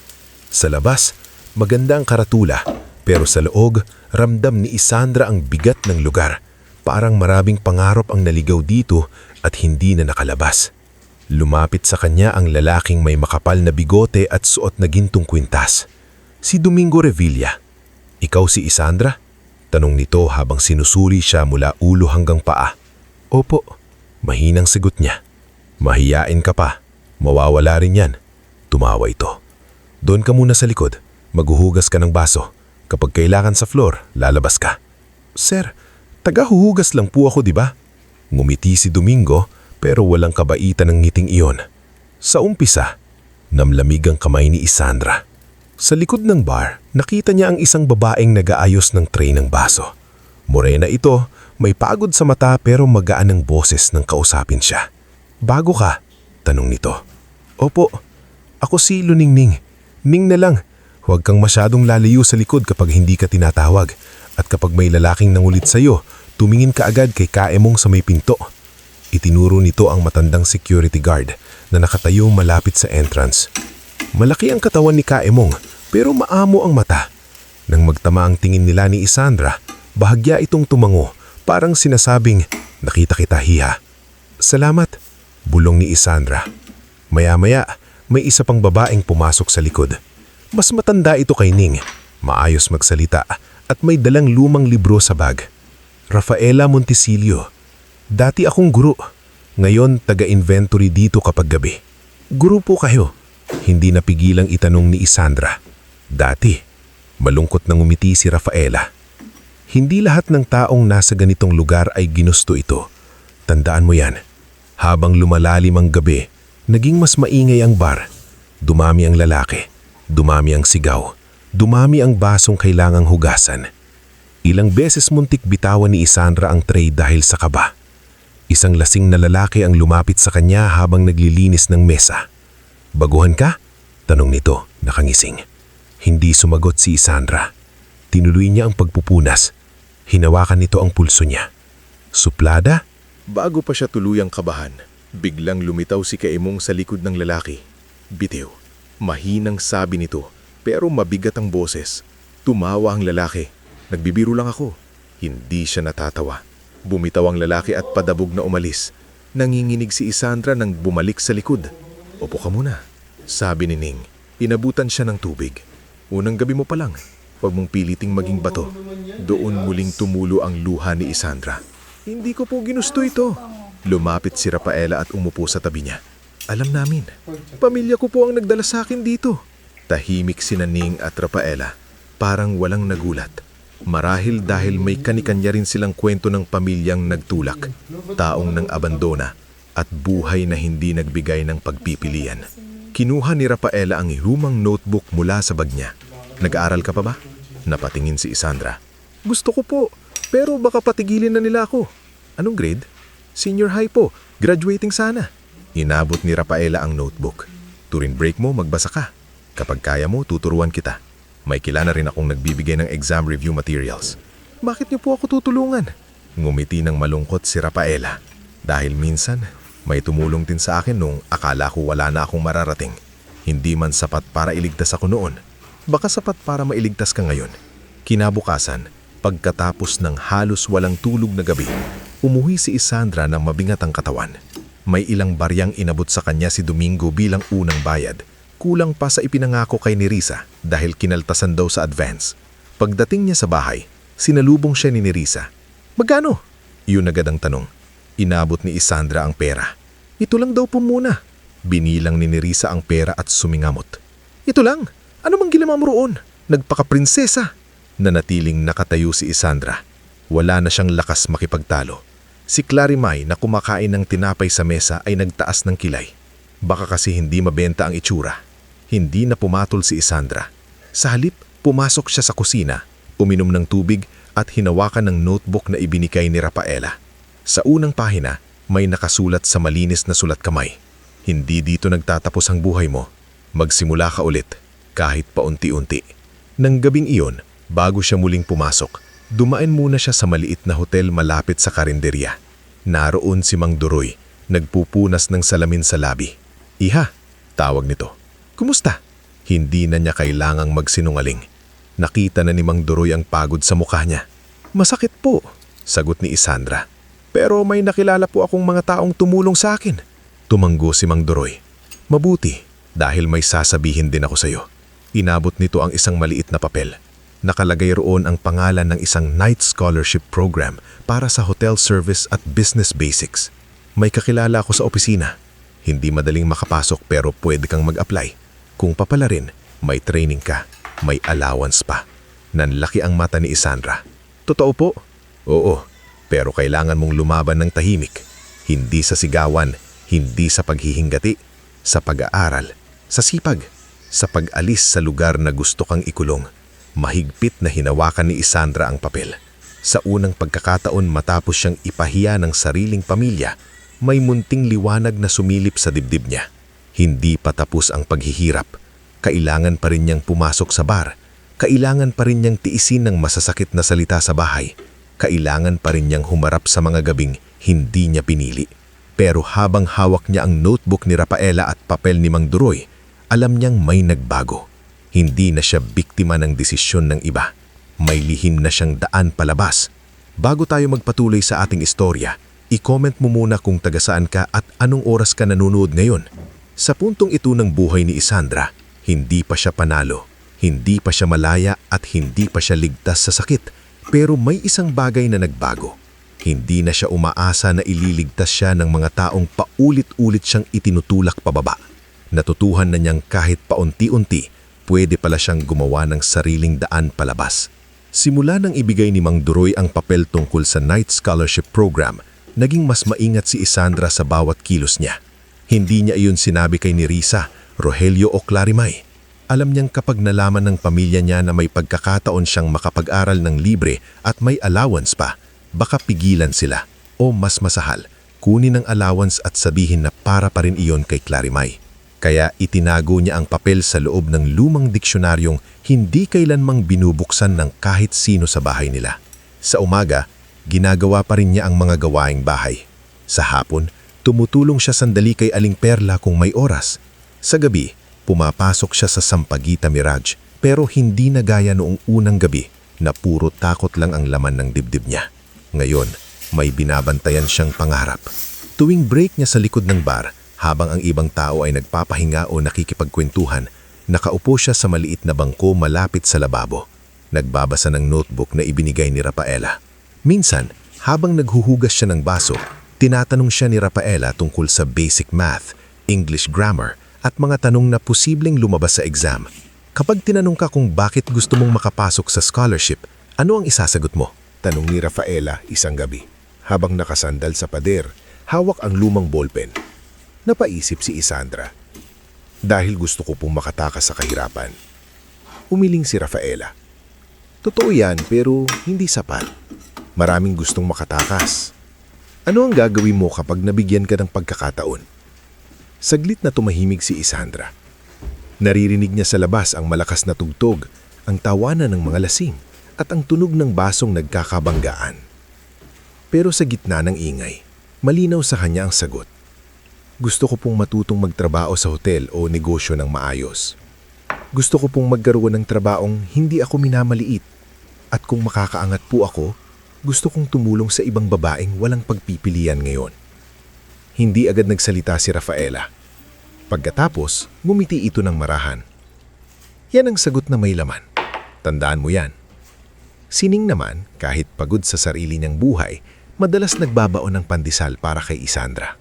Sa labas, maganda ang karatula, pero sa loob, ramdam ni Isandra ang bigat ng lugar. Parang maraming pangarap ang naligaw dito at hindi na nakalabas. Lumapit sa kanya ang lalaking may makapal na bigote at suot na gintong kwintas. Si Domingo Revilla. Ikaw si Isandra? Tanong nito habang sinusuri siya mula ulo hanggang paa. Opo, mahinang sagot niya. Mahiyain ka pa, mawawala rin yan. Tumawa ito. Doon ka muna sa likod. Maghuhugas ka ng baso. Kapag kailangan sa floor, lalabas ka. Sir, taga-huhugas lang po ako, di ba? Ngumiti si Domingo pero walang kabaitan ng ngiting iyon. Sa umpisa, namlamig ang kamay ni Isandra. Sa likod ng bar, nakita niya ang isang babaeng nag-aayos ng tray ng baso. Morena ito, may pagod sa mata pero magaan ang boses nang kausapin siya. Bago ka? Tanong nito. Opo, ako si Luningning. Ning na lang. Huwag kang masyadong lalayo sa likod kapag hindi ka tinatawag. At kapag may lalaking nangulit sa'yo, tumingin ka agad kay Kaemong sa may pinto. Itinuro nito ang matandang security guard na nakatayo malapit sa entrance. Malaki ang katawan ni Kaemong pero maamo ang mata. Nang magtama ang tingin nila ni Isandra, bahagya itong tumango, parang sinasabing, nakita kita hiha. Salamat, bulong ni Isandra. Maya-maya, may isa pang babaeng pumasok sa likod. Mas matanda ito kay Ning, maayos magsalita at may dalang lumang libro sa bag. Rafaela Montesilio. Dati akong guro. Ngayon taga-inventory dito kapag gabi. Guro po kayo. Hindi napigilang itanong ni Isandra. Dati, malungkot nang umiti si Rafaela. Hindi lahat ng taong nasa ganitong lugar ay ginusto ito. Tandaan mo yan. Habang lumalalim ang gabi, naging mas maingay ang bar. Dumami ang lalaki. Dumami ang sigaw. Dumami ang basong kailangang hugasan. Ilang beses muntik bitawan ni Isandra ang tray dahil sa kaba. Isang lasing na lalaki ang lumapit sa kanya habang naglilinis ng mesa. Baguhan ka? Tanong nito, nakangising. Hindi sumagot si Isandra. Tinuloy niya ang pagpupunas. Hinawakan nito ang pulso niya. Suplada? Bago pa siya tuluyang kabahan, biglang lumitaw si Kaemong sa likod ng lalaki. Bitiw. Mahinang sabi nito, pero mabigat ang boses. Tumawa ang lalaki. Nagbibiro lang ako. Hindi siya natatawa. Bumitaw ang lalaki at padabog na umalis. Nanginginig si Isandra nang bumalik sa likod. Upo ka muna, sabi ni Ning. Inabutan siya ng tubig. Unang gabi mo pa lang. Huwag mong piliting maging bato. Doon muling tumulo ang luha ni Isandra. Hindi ko po ginusto ito. Lumapit si Rafaela at umupo sa tabi niya. Alam namin. Pamilya ko po ang nagdala sa akin dito. Tahimik sina Ning at Rafaela. Parang walang nagulat. Marahil dahil may kanikanya rin silang kwento ng pamilyang nagtulak, taong nang abandona, at buhay na hindi nagbigay ng pagpipilian. Kinuha ni Rafaela ang lumang notebook mula sa bag niya. Nag-aaral ka pa ba? Napatingin si Isandra. Gusto ko po, pero baka patigilin na nila ako. Anong grade? Senior high po, graduating sana. Inabot ni Rafaela ang notebook. Turin break mo, magbasa ka. Kapag kaya mo, tuturuan kita. May kilala rin akong nagbibigay ng exam review materials. Bakit niyo po ako tutulungan? Ngumiti ng malungkot si Rafaela. Dahil minsan, may tumulong din sa akin nung akala ko wala na akong mararating. Hindi man sapat para iligtas ako noon. Baka sapat para mailigtas ka ngayon. Kinabukasan, pagkatapos ng halos walang tulog na gabi, umuwi si Isandra ng mabigat ang katawan. May ilang baryang inabot sa kanya si Domingo bilang unang bayad. Kulang pa sa ipinangako kay Nerissa dahil kinaltasan daw sa advance. Pagdating niya sa bahay, sinalubong siya ni Nerissa. Magkano? Iyon agad ang tanong. Inabot ni Isandra ang pera. Ito lang daw po muna. Binilang ni Nerissa ang pera at sumingamot. Ito lang? Ano mang ginawa mo roon? Nagpaka-prinsesa. Nanatiling nakatayo si Isandra. Wala na siyang lakas makipagtalo. Si Clarimay na kumakain ng tinapay sa mesa ay nagtaas ng kilay. Baka kasi hindi mabenta ang itsura. Hindi na pumatol si Isandra. Sa halip, pumasok siya sa kusina, uminom ng tubig at hinawakan ng notebook na ibinikay ni Rafaela. Sa unang pahina, may nakasulat sa malinis na sulat kamay. Hindi dito nagtatapos ang buhay mo. Magsimula ka ulit, kahit paunti-unti. Nang gabing iyon, bago siya muling pumasok, dumaan muna siya sa maliit na hotel malapit sa karinderya. Naroon si Mang Duroy, nagpupunas ng salamin sa labi. Iha, tawag nito. Kumusta? Hindi na niya kailangang magsinungaling. Nakita na ni Mang Duroy ang pagod sa mukha niya. Masakit po, sagot ni Isandra. Pero may nakilala po akong mga taong tumulong sa akin. Tumanggo si Mang Duroy. Mabuti, dahil may sasabihin din ako sa iyo. Inabot nito ang isang maliit na papel. Nakalagay roon ang pangalan ng isang night scholarship program para sa hotel service at business basics. May kakilala ako sa opisina. Hindi madaling makapasok pero pwede kang mag-apply. Kung papalarin, May training ka, may allowance pa. Nanlaki ang mata ni Isandra. Totoo po? Oo, pero kailangan mong lumaban ng tahimik. Hindi sa sigawan, hindi sa paghihingati, sa pag-aaral, sa sipag, sa pag-alis sa lugar na gusto kang ikulong. Mahigpit na hinawakan ni Isandra ang papel. Sa unang pagkakataon matapos siyang ipahiya ng sariling pamilya, may munting liwanag na sumilip sa dibdib niya. Hindi pa tapos ang paghihirap. Kailangan pa rin niyang pumasok sa bar. Kailangan pa rin niyang tiisin ng masasakit na salita sa bahay. Kailangan pa rin niyang humarap sa mga gabing hindi niya pinili. Pero habang hawak niya ang notebook ni Rafaela at papel ni Mang Duroy, alam niyang may nagbago. Hindi na siya biktima ng desisyon ng iba. May lihim na siyang daan palabas. Bago tayo magpatuloy sa ating istorya, i-comment mo muna kung taga saan ka at anong oras ka nanonood ngayon. Sa puntong ito ng buhay ni Isandra, hindi pa siya panalo, hindi pa siya malaya at hindi pa siya ligtas sa sakit. Pero may isang bagay na nagbago. Hindi na siya umaasa na ililigtas siya ng mga taong paulit-ulit siyang itinutulak pababa. Natutuhan na niyang kahit paunti-unti, pwede pala siyang gumawa ng sariling daan palabas. Simula nang ibigay ni Mang Duroy ang papel tungkol sa Night Scholarship Program, naging mas maingat si Isandra sa bawat kilos niya. Hindi niya iyon sinabi kay Nerissa, Rogelio o Clarimay. Alam niyang kapag nalaman ng pamilya niya na may pagkakataon siyang makapag-aral ng libre at may allowance pa, baka pigilan sila o mas masahal, kunin ang allowance at sabihin na para pa rin iyon kay Clarimay. Kaya itinago niya ang papel sa loob ng lumang diksyonaryong hindi kailanmang binubuksan ng kahit sino sa bahay nila. Sa umaga, ginagawa pa rin niya ang mga gawaing bahay. Sa hapon, tumutulong siya sandali kay Aling Perla kung may oras. Sa gabi, pumapasok siya sa Sampaguita Mirage pero hindi na gaya noong unang gabi na puro takot lang ang laman ng dibdib niya. Ngayon, may binabantayan siyang pangarap. Tuwing break niya sa likod ng bar, habang ang ibang tao ay nagpapahinga o nakikipagkwentuhan, nakaupo siya sa maliit na bangko malapit sa lababo. Nagbabasa ng notebook na ibinigay ni Rafaela. Minsan, habang naghuhugas siya ng baso, tinatanong siya ni Rafaela tungkol sa basic math, English grammar, at mga tanong na posibleng lumabas sa exam. Kapag tinanong ka kung bakit gusto mong makapasok sa scholarship, ano ang isasagot mo? Tanong ni Rafaela isang gabi. Habang nakasandal sa pader, hawak ang lumang ballpen. Napaisip si Isandra. Dahil gusto ko pong makatakas sa kahirapan. Umiling si Rafaela. Totoo yan pero hindi sapat. Maraming gustong makatakas. Ano ang gagawin mo kapag nabigyan ka ng pagkakataon? Saglit na tumahimik si Isandra. Naririnig niya sa labas ang malakas na tugtog, ang tawanan ng mga lasing, at ang tunog ng basong nagkakabanggaan. Pero sa gitna ng ingay, malinaw sa kanya ang sagot. Gusto ko pong matutong magtrabaho sa hotel o negosyo ng maayos. Gusto ko pong magkaroon ng trabahong hindi ako minamaliit. At kung makakaangat po ako, gusto kong tumulong sa ibang babaeng walang pagpipilian ngayon. Hindi agad nagsalita si Rafaela. Pagkatapos, ngumiti ito ng marahan. Yan ang sagot na may laman. Tandaan mo yan. Sining naman, kahit pagod sa sarili niyang buhay, madalas nagbabaon ng pandesal para kay Isandra.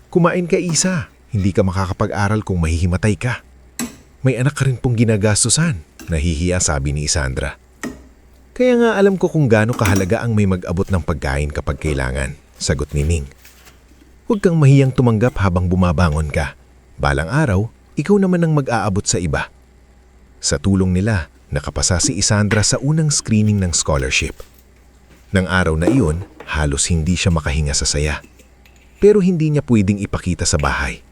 Kumain ka, Isa. Hindi ka makakapag-aral kung mahihimatay ka. May anak ka rin pong ginagastusan, nahihiya sabi ni Isandra. Kaya nga alam ko kung gaano kahalaga ang may mag-abot ng pagkain kapag kailangan, sagot ni Ning. Huwag kang mahiyang tumanggap habang bumabangon ka. Balang araw, ikaw naman ang mag-aabot sa iba. Sa tulong nila, nakapasa si Isandra sa unang screening ng scholarship. Nang araw na iyon, halos hindi siya makahinga sa saya. Pero hindi niya pwedeng ipakita sa bahay.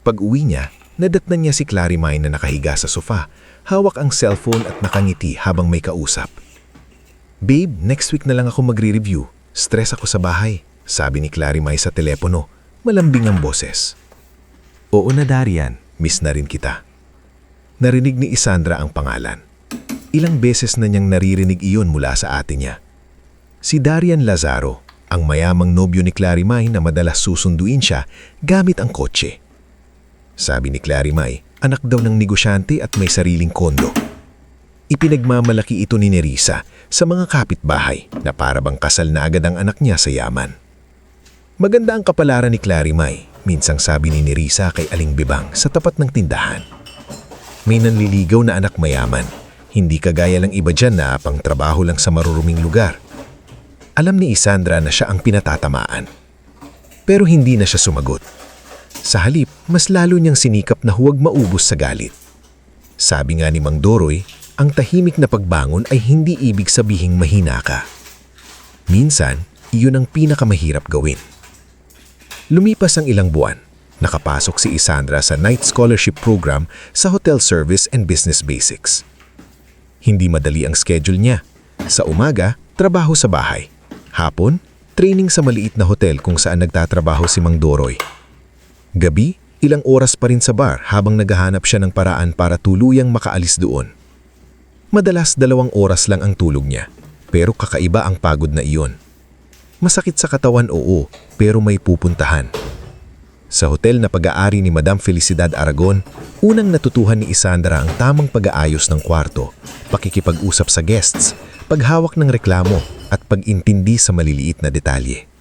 Pag-uwi niya, nadatnan niya si Clarimay na nakahiga sa sofa, hawak ang cellphone at nakangiti habang may kausap. Babe, next week na lang ako magre-review. Stress ako sa bahay, sabi ni Clarimay sa telepono, malambing ang boses. Oo na Darian, miss na rin kita. Narinig ni Isandra ang pangalan. Ilang beses na niyang naririnig iyon mula sa ate niya. Si Darian Lazaro, ang mayamang nobyo ni Clarimay na madalas susunduin siya gamit ang kotse. Sabi ni Clarimay, anak daw ng negosyante at may sariling kondo. Ipinagmamalaki ito ni Nerissa sa mga kapitbahay na para bang kasal na agad ang anak niya sa yaman. Maganda ang kapalaran ni Clarimay, minsang sabi ni Nerissa kay Aling Bebang sa tapat ng tindahan. may nanliligaw na anak mayaman. Hindi kagaya ng iba dyan na pangtrabaho lang sa maruruming lugar. Alam ni Isandra na siya ang pinatatamaan. Pero hindi na siya sumagot. Sa halip, mas lalo niyang sinikap na huwag maubos sa galit. Sabi nga ni Mang Doroy, ang tahimik na pagbangon ay hindi ibig sabihing mahina ka. Minsan, iyon ang pinakamahirap gawin. Lumipas ang ilang buwan. Nakapasok si Isandra sa Night Scholarship Program sa Hotel Service and Business Basics. Hindi madali ang schedule niya. Sa umaga, trabaho sa bahay. Hapon, training sa maliit na hotel kung saan nagtatrabaho si Mang Doroy. Gabi, ilang oras pa rin sa bar habang naghahanap siya ng paraan para tuluyang makaalis doon. Madalas 2 oras lang ang tulog niya, pero kakaiba ang pagod na iyon. Masakit sa katawan, oo, pero may pupuntahan. Sa hotel na pag-aari ni Madam Felicidad Aragon, unang natutuhan ni Isandra ang tamang pag-aayos ng kwarto, pakikipag-usap sa guests, paghawak ng reklamo at pag-intindi sa maliliit na detalye.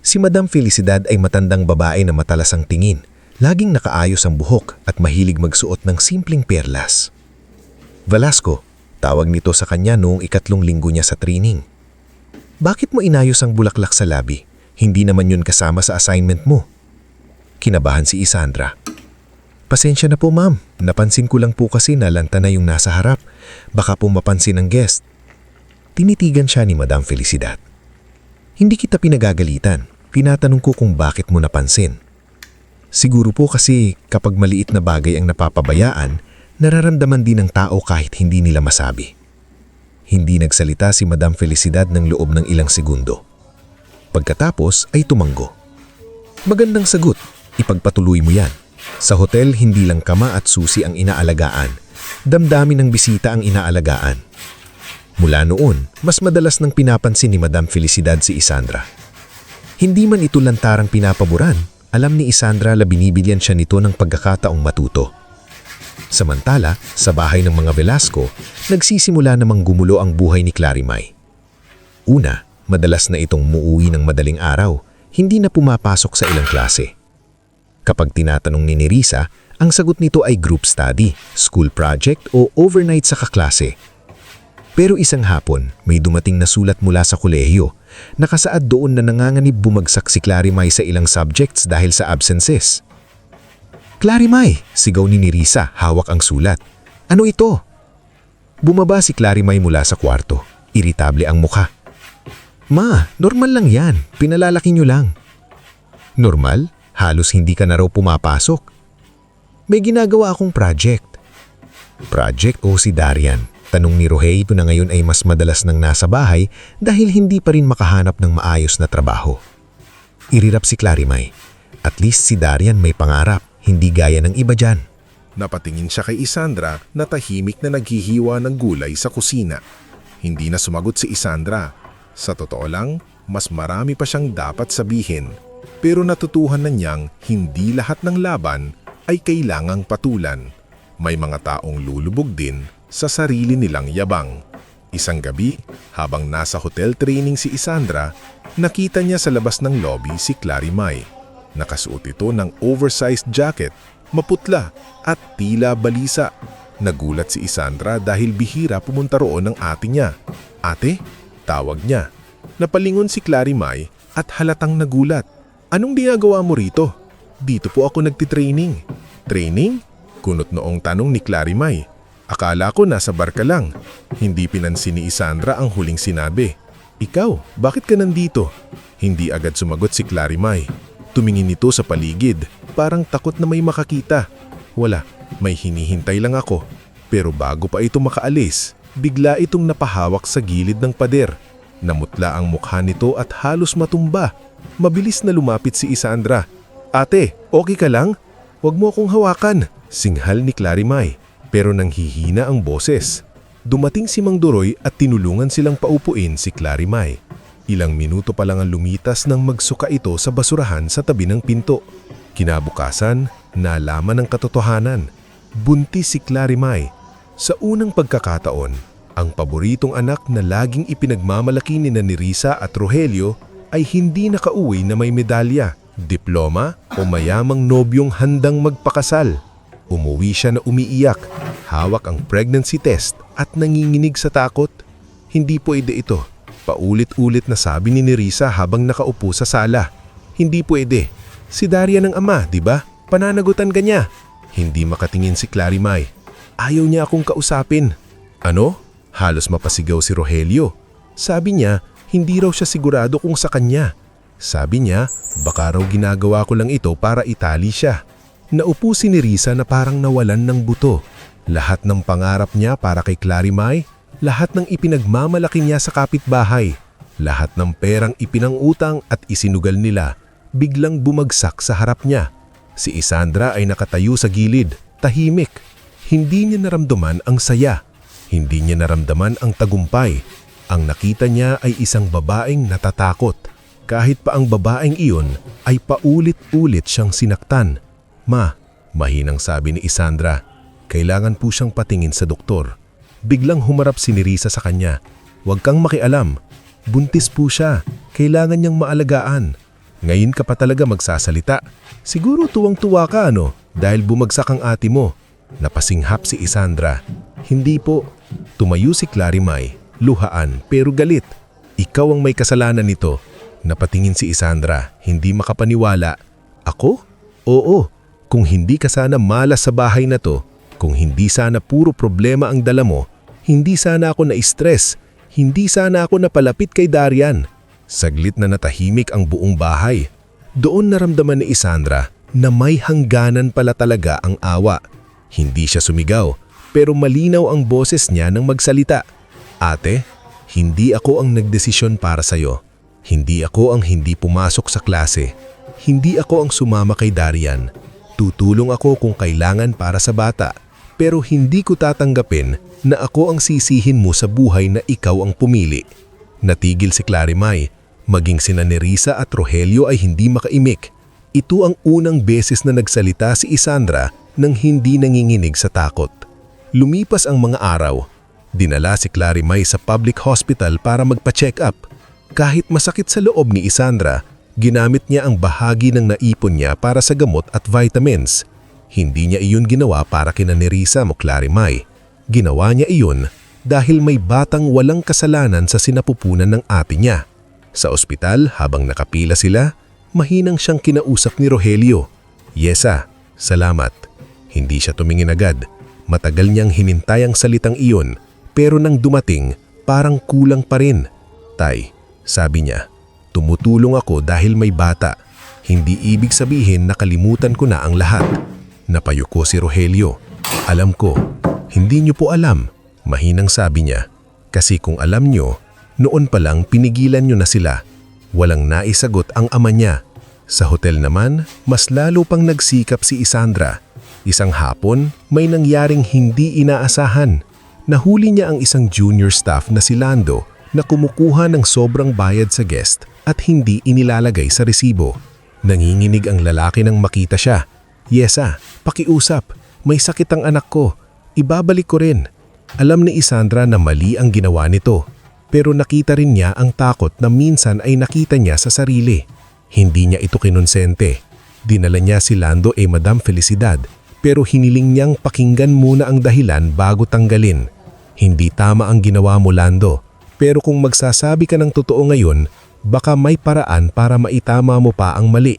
Si Madam Felicidad ay matandang babae na matalas ang tingin, laging nakaayos ang buhok at mahilig magsuot ng simpleng perlas. Velasco, tawag nito sa kanya noong 3 linggo niya sa training. Bakit mo inayos ang bulaklak sa labi? Hindi naman yun kasama sa assignment mo. Kinabahan si Isandra. Pasensya na po ma'am, napansin ko lang po kasi na lanta na yung nasa harap. Baka po mapansin ng guest. Tinitigan siya ni Madam Felicidad. Hindi kita pinagagalitan, tinatanong ko kung bakit mo napansin. Siguro po kasi kapag maliit na bagay ang napapabayaan, nararamdaman din ng tao kahit hindi nila masabi. Hindi nagsalita si Madam Felicidad ng loob ng ilang segundo. Pagkatapos ay tumanggo. Magandang sagot. Ipagpatuloy mo yan. Sa hotel, hindi lang kama at susi ang inaalagaan. Damdamin ng bisita ang inaalagaan. Mula noon, mas madalas nang pinapansin ni Madam Felicidad si Isandra. Hindi man ito lantarang pinapaboran, alam ni Isandra na binibilyan siya nito ng pagkakataong matuto. Samantala, sa bahay ng mga Velasco, nagsisimula namang gumulo ang buhay ni Clarimay. Una, madalas na itong muuwi ng madaling araw, hindi na pumapasok sa ilang klase. Kapag tinatanong ni Nerissa, ang sagot nito ay group study, school project o overnight sa kaklase. Pero isang hapon, may dumating na sulat mula sa kolehiyo. Nakasaad doon na nanganganib bumagsak si Clarimay sa ilang subjects dahil sa absences. Clarimay! Sigaw ni Nerissa, hawak ang sulat. Ano ito? Bumaba si Clarimay mula sa kwarto. Iritable ang mukha. Ma, normal lang yan. Pinalalaki niyo lang. Normal? Halos hindi ka na raw pumapasok. May ginagawa akong project. Project o si Darian? Tanong ni Rohey na ngayon ay mas madalas nang nasa bahay dahil hindi pa rin makahanap ng maayos na trabaho. Irirap si Clarimay. At least si Darian may pangarap, hindi gaya ng iba dyan. Napatingin siya kay Isandra na tahimik na naghihiwa ng gulay sa kusina. Hindi na sumagot si Isandra. Sa totoo lang, mas marami pa siyang dapat sabihin. Pero natutuhan na niyang hindi lahat ng laban ay kailangang patulan. May mga taong lulubog din sa sarili nilang yabang. Isang gabi, habang nasa hotel training si Isandra, nakita niya sa labas ng lobby si Clarimay. Nakasuot ito ng oversized jacket, maputla at tila balisa. Nagulat si Isandra dahil bihira pumunta roon ng ate niya. Ate? Tawag niya. Napalingon si Clarimay at halatang nagulat. Anong ginagawa mo rito? Dito po ako nagtitraining. Training? Kunot noong tanong ni Clarimay. Akala ko nasa bar ka lang. Hindi pinansin ni Isandra ang huling sinabi. Ikaw, bakit ka nandito? Hindi agad sumagot si Clarimay. Tumingin ito sa paligid, parang takot na may makakita. Wala, may hinihintay lang ako. Pero bago pa ito makaalis, bigla itong napahawak sa gilid ng pader. Namutla ang mukha nito at halos matumba. Mabilis na lumapit si Isandra. Ate, okay ka lang? Huwag mo akong hawakan, singhal ni Clarimay. Pero nanghihina ang boses. Dumating si Mang Doroy at tinulungan silang paupuin si Clarimay. Ilang minuto pa lang ang lumitas nang magsuka ito sa basurahan sa tabi ng pinto. Kinabukasan, nalaman ang katotohanan. Buntis si Clarimay. Sa unang pagkakataon, ang paboritong anak na laging ipinagmamalaki ni Nerissa at Rogelio ay hindi nakauwi na may medalya, diploma o mayamang nobyong handang magpakasal. Umuwi siya na umiiyak, hawak ang pregnancy test at nanginginig sa takot. Hindi pwede ito. Paulit-ulit na sabi ni Nerissa habang nakaupo sa sala. Hindi pwede. Si Darian ang ama, di ba? Pananagutan ka niya. Hindi makatingin si Clarimay. Ayaw niya akong kausapin. Ano? Halos mapasigaw si Rogelio. Sabi niya, hindi raw siya sigurado kung sa kanya. Sabi niya, baka raw ginagawa ko lang ito para itali siya. Naupo si Nerissa na parang nawalan ng buto. Lahat ng pangarap niya para kay Clarimay, lahat ng ipinagmamalaki niya sa kapitbahay, lahat ng perang ipinangutang at isinugal nila, biglang bumagsak sa harap niya. Si Isandra ay nakatayo sa gilid, tahimik. Hindi niya naramdaman ang saya. Hindi niya naramdaman ang tagumpay. Ang nakita niya ay isang babaeng natatakot. Kahit pa ang babaeng iyon ay paulit-ulit siyang sinaktan. Ma, mahinang sabi ni Isandra, kailangan po siyang patingin sa doktor. Biglang humarap si Nerissa sa kanya. Huwag kang makialam. Buntis po siya. Kailangan niyang maalagaan. Ngayon ka pa talaga magsasalita. Siguro tuwang-tuwa ka ano, dahil bumagsak ang ate mo. Napasinghap si Isandra. Hindi po. Tumayo si Clarimay, luhaan pero galit. Ikaw ang may kasalanan nito. Napatingin si Isandra, hindi makapaniwala. Ako? Oo. Kung hindi ka sana malas sa bahay na to, kung hindi sana puro problema ang dala mo, hindi sana ako na-stress, hindi sana ako napalapit kay Darian. Saglit na natahimik ang buong bahay. Doon naramdaman ni Isandra na may hangganan pala talaga ang awa. Hindi siya sumigaw, pero malinaw ang boses niya nang magsalita. Ate, hindi ako ang nagdesisyon para sa'yo. Hindi ako ang hindi pumasok sa klase. Hindi ako ang sumama kay Darian. Tutulong ako kung kailangan para sa bata, pero hindi ko tatanggapin na ako ang sisihin mo sa buhay na ikaw ang pumili. Natigil si Clarimay. Maging sina Nerissa at Rogelio ay hindi makaimik. Ito ang unang beses na nagsalita si Isandra nang hindi nanginginig sa takot. Lumipas ang mga araw. Dinala si Clarimay sa public hospital para magpa-check up. Kahit masakit sa loob ni Isandra, ginamit niya ang bahagi ng naipon niya para sa gamot at vitamins. Hindi niya iyon ginawa para kina Nerissa mo Clarimay. Ginawa niya iyon dahil may batang walang kasalanan sa sinapupunan ng ate niya. Sa ospital, habang nakapila sila, mahinang siyang kinausap ni Rogelio. Yesa, salamat. Hindi siya tumingin agad. Matagal niyang hinintay ang salitang iyon, pero nang dumating, parang kulang pa rin. Tay, sabi niya, tumutulong ako dahil may bata. Hindi ibig sabihin nakalimutan ko na ang lahat. Napayuko si Rogelio. Alam ko, hindi niyo po alam. Mahinang sabi niya. Kasi kung alam niyo, noon pa lang pinigilan niyo na sila. Walang naisagot ang ama niya. Sa hotel naman, mas lalo pang nagsikap si Isandra. Isang hapon, may nangyaring hindi inaasahan. Nahuli niya ang isang junior staff na si Lando na kumukuha ng sobrang bayad sa guest at hindi inilalagay sa resibo. Nanginginig ang lalaki nang makita siya. Yesa, pakiusap. May sakit ang anak ko. Ibabalik ko rin. Alam ni Isandra na mali ang ginawa nito. Pero nakita rin niya ang takot na minsan ay nakita niya sa sarili. Hindi niya ito kinonsente. Dinala niya si Lando Madam Felicidad, pero hiniling niyang pakinggan muna ang dahilan bago tanggalin. Hindi tama ang ginawa mo, Lando. Pero kung magsasabi ka ng totoo ngayon, baka may paraan para maitama mo pa ang mali.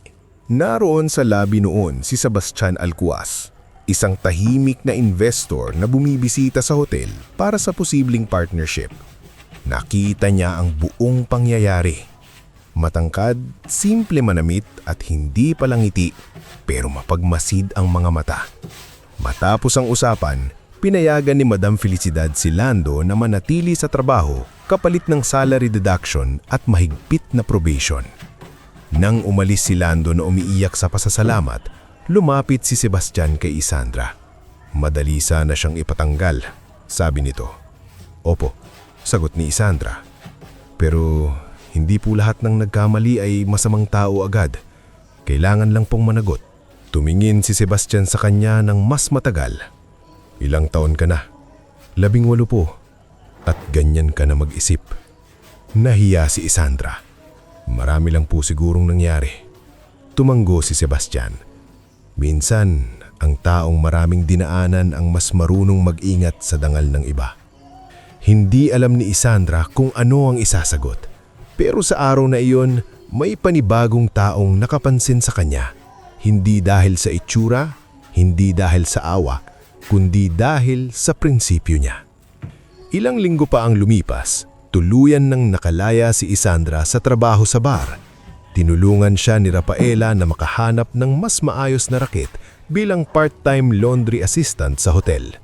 Naroon sa labi noon si Sebastian Alcuaz, isang tahimik na investor na bumibisita sa hotel para sa posibleng partnership. Nakita niya ang buong pangyayari. Matangkad, simple manamit at hindi palangiti, pero mapagmasid ang mga mata. Matapos ang usapan, pinayagan ni Madam Felicidad si Lando na manatili sa trabaho kapalit ng salary deduction at mahigpit na probation. Nang umalis si Lando na umiiyak sa pasasalamat, lumapit si Sebastian kay Isandra. Madali sana siyang ipatanggal, sabi nito. Opo, sagot ni Isandra. Pero hindi po lahat ng nagkamali ay masamang tao agad. Kailangan lang pong managot. Tumingin si Sebastian sa kanya ng mas matagal. Ilang taon ka na? 18 po. At ganyan ka na mag-isip. Nahiya si Isandra. Marami lang po sigurong nangyari. Tumanggo si Sebastian. Minsan, Ang taong maraming dinaanan ang mas marunong mag-ingat sa dangal ng iba. Hindi alam ni Isandra kung ano ang isasagot. Pero sa araw na iyon, may panibagong taong nakapansin sa kanya. Hindi dahil sa itsura, hindi dahil sa awa, kundi dahil sa prinsipyo niya. Ilang linggo pa ang lumipas, tuluyan nang nakalaya si Isandra sa trabaho sa bar. Tinulungan siya ni Rafaela na makahanap ng mas maayos na rakit bilang part-time laundry assistant sa hotel.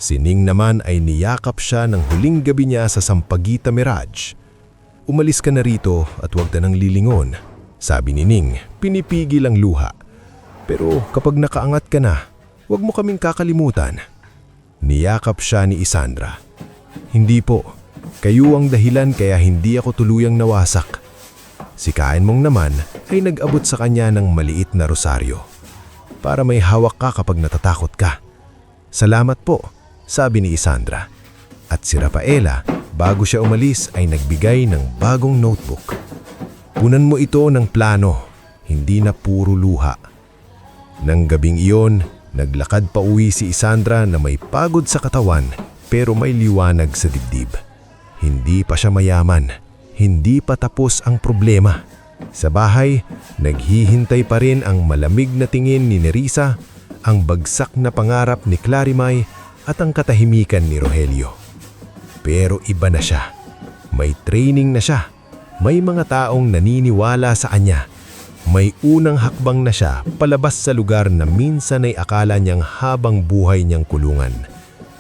Si Ning naman ay niyakap siya ng huling gabi niya sa Sampaguita Mirage. "Umalis ka na rito at huwag ka nang lilingon," sabi ni Ning, pinipigil ang luha. "Pero kapag nakaangat ka na, huwag mo kaming kakalimutan." Niyakap siya ni Isandra. "Hindi po, kayo ang dahilan kaya hindi ako tuluyang nawasak." Si Kain-mong naman ay nag-abot sa kanya ng maliit na rosaryo. "Para may hawak ka kapag natatakot ka." "Salamat po," sabi ni Isandra. At si Rafaela, bago siya umalis ay nagbigay ng bagong notebook. "Punan mo ito ng plano, hindi na puro luha." Nang gabing iyon, naglakad pa uwi si Isandra na may pagod sa katawan pero may liwanag sa dibdib. Hindi pa siya mayaman, hindi pa tapos ang problema. Sa bahay, naghihintay pa rin ang malamig na tingin ni Nerissa, ang bagsak na pangarap ni Clarimay at ang katahimikan ni Rogelio. Pero iba na siya. May training na siya. May mga taong naniniwala sa kanya. May unang hakbang na siya palabas sa lugar na minsan ay akala niyang habang buhay niyang kulungan.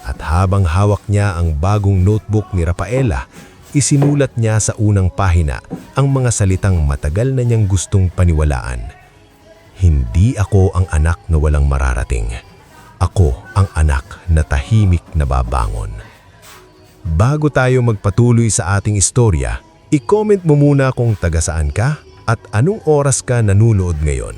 At habang hawak niya ang bagong notebook ni Rafaela, isinulat niya sa unang pahina ang mga salitang matagal na niyang gustong paniwalaan. "Hindi ako ang anak na walang mararating. Ako ang anak na tahimik na babangon." Bago tayo magpatuloy sa ating istorya, i-comment mo muna kung taga saan ka at anong oras ka nanunood ngayon.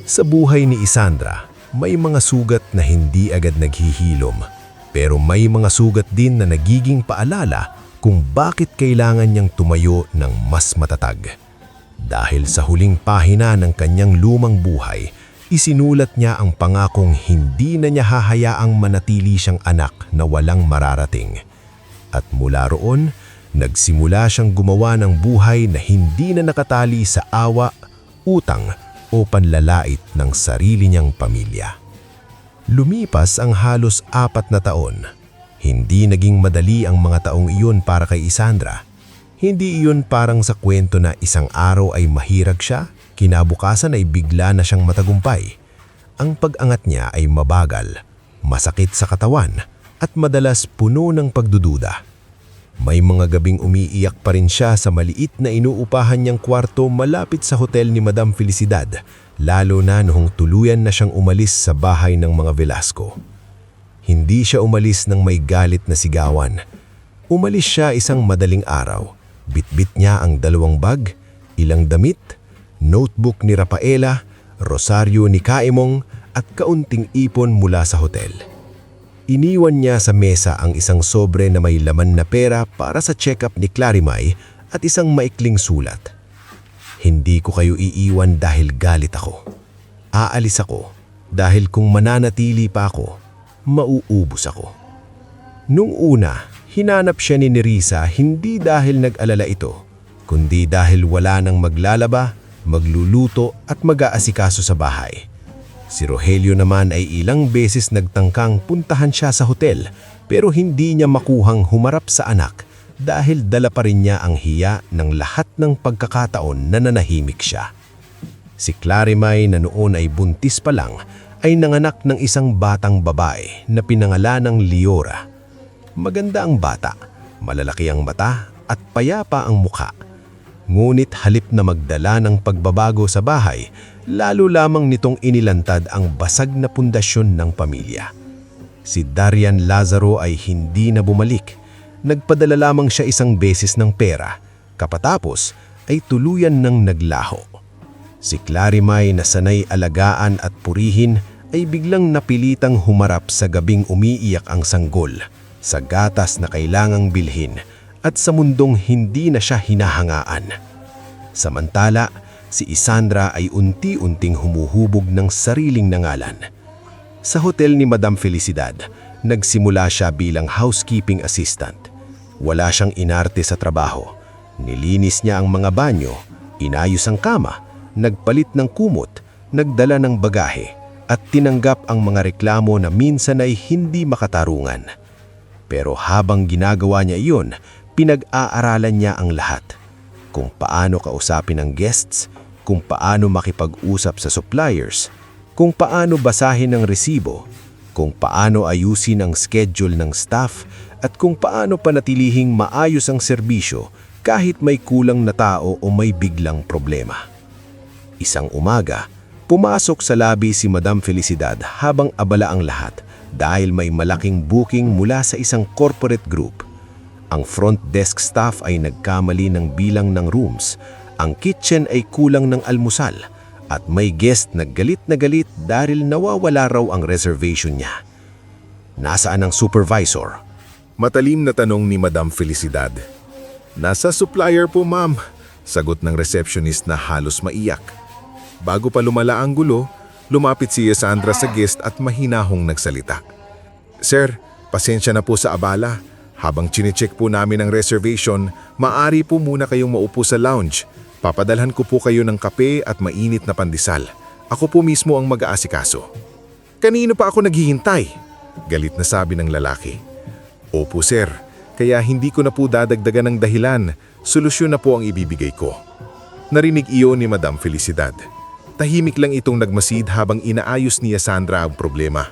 Sa buhay ni Isandra, may mga sugat na hindi agad naghihilom, pero may mga sugat din na nagiging paalala kung bakit kailangan niyang tumayo ng mas matatag. Dahil sa huling pahina ng kanyang lumang buhay, isinulat niya ang pangakong hindi na niya hahayaang manatili siyang anak na walang mararating. At mula roon, nagsimula siyang gumawa ng buhay na hindi na nakatali sa awa, utang o panlalait ng sarili niyang pamilya. Lumipas ang halos 4 na taon. Hindi naging madali ang mga taong iyon para kay Isandra. Hindi iyon parang sa kwento na isang araw ay mahirag siya, kinabukasan ay bigla na siyang matagumpay. Ang pag-angat niya ay mabagal, masakit sa katawan, at madalas puno ng pagdududa. May mga gabing umiiyak pa rin siya sa maliit na inuupahan niyang kwarto malapit sa hotel ni Madam Felicidad, lalo na noong tuluyan na siyang umalis sa bahay ng mga Velasco. Hindi siya umalis ng may galit na sigawan. Umalis siya isang madaling araw. Bitbit niya ang 2 bag, ilang damit, notebook ni Rafaela, rosaryo ni Kaimong at kaunting ipon mula sa hotel. Iniwan niya sa mesa ang isang sobre na may laman na pera para sa check-up ni Clarimay at isang maikling sulat. "Hindi ko kayo iiwan dahil galit ako. Aalis ako dahil kung mananatili pa ako, mauubos ako." Nung una, hinanap siya ni Nerissa hindi dahil nag-alala ito, kundi dahil wala nang maglalaba, magluluto at mag-aasikaso sa bahay. Si Rogelio naman ay ilang beses nagtangkang puntahan siya sa hotel pero hindi niya makuhang humarap sa anak dahil dala pa rin niya ang hiya ng lahat ng pagkakataon na nanahimik siya. Si Clarimay na noon ay buntis pa lang ay nanganak ng isang batang babae na pinangalan ng Leora. Maganda ang bata, malalaki ang mata at payapa ang mukha. Ngunit halip na magdala ng pagbabago sa bahay, lalo lamang nitong inilantad ang basag na pundasyon ng pamilya. Si Darian Lazaro ay hindi na bumalik. Nagpadala lamang siya isang beses ng pera, kapatapos ay tuluyan ng naglaho. Si Clarimay na sanay alagaan at purihin ay biglang napilitang humarap sa gabing umiiyak ang sanggol, sa gatas na kailangang bilhin at sa mundong hindi na siya hinahangaan. Samantala, si Isandra ay unti-unting humuhubog ng sariling nangalan. Sa hotel ni Madam Felicidad, nagsimula siya bilang housekeeping assistant. Wala siyang inarte sa trabaho. Nilinis niya ang mga banyo, inayos ang kama, nagpalit ng kumot, nagdala ng bagahe, at tinanggap ang mga reklamo na minsan ay hindi makatarungan. Pero habang ginagawa niya iyon, pinag-aaralan niya ang lahat. Kung paano kausapin ang guests, kung paano makipag-usap sa suppliers, kung paano basahin ang resibo, kung paano ayusin ang schedule ng staff, at kung paano panatilihing maayos ang serbisyo kahit may kulang na tao o may biglang problema. Isang umaga, pumasok sa lobby si Madam Felicidad habang abala ang lahat dahil may malaking booking mula sa isang corporate group. Ang front desk staff ay nagkamali ng bilang ng rooms, ang kitchen ay kulang ng almusal, at may guest na galit dahil nawawala raw ang reservation niya. Nasaan ang supervisor? Matalim na tanong ni Madam Felicidad. Nasa supplier po, ma'am. Sagot ng receptionist na halos maiyak. Bago pa lumala ang gulo, lumapit si Sandra sa guest at mahinahong nagsalita. Sir, pasensya na po sa abala. Habang chinecheck po namin ang reservation, maaari po muna kayong maupo sa lounge. Papadalhan ko po kayo ng kape at mainit na pandesal. Ako po mismo ang mag-aasikaso. Kanino pa ako naghihintay? Galit na sabi ng lalaki. Opo sir, kaya hindi ko na po dadagdagan ng dahilan. Solusyon na po ang ibibigay ko. Narinig iyon ni Madam Felicidad. Tahimik lang itong nagmasid habang inaayos ni Sandra ang problema.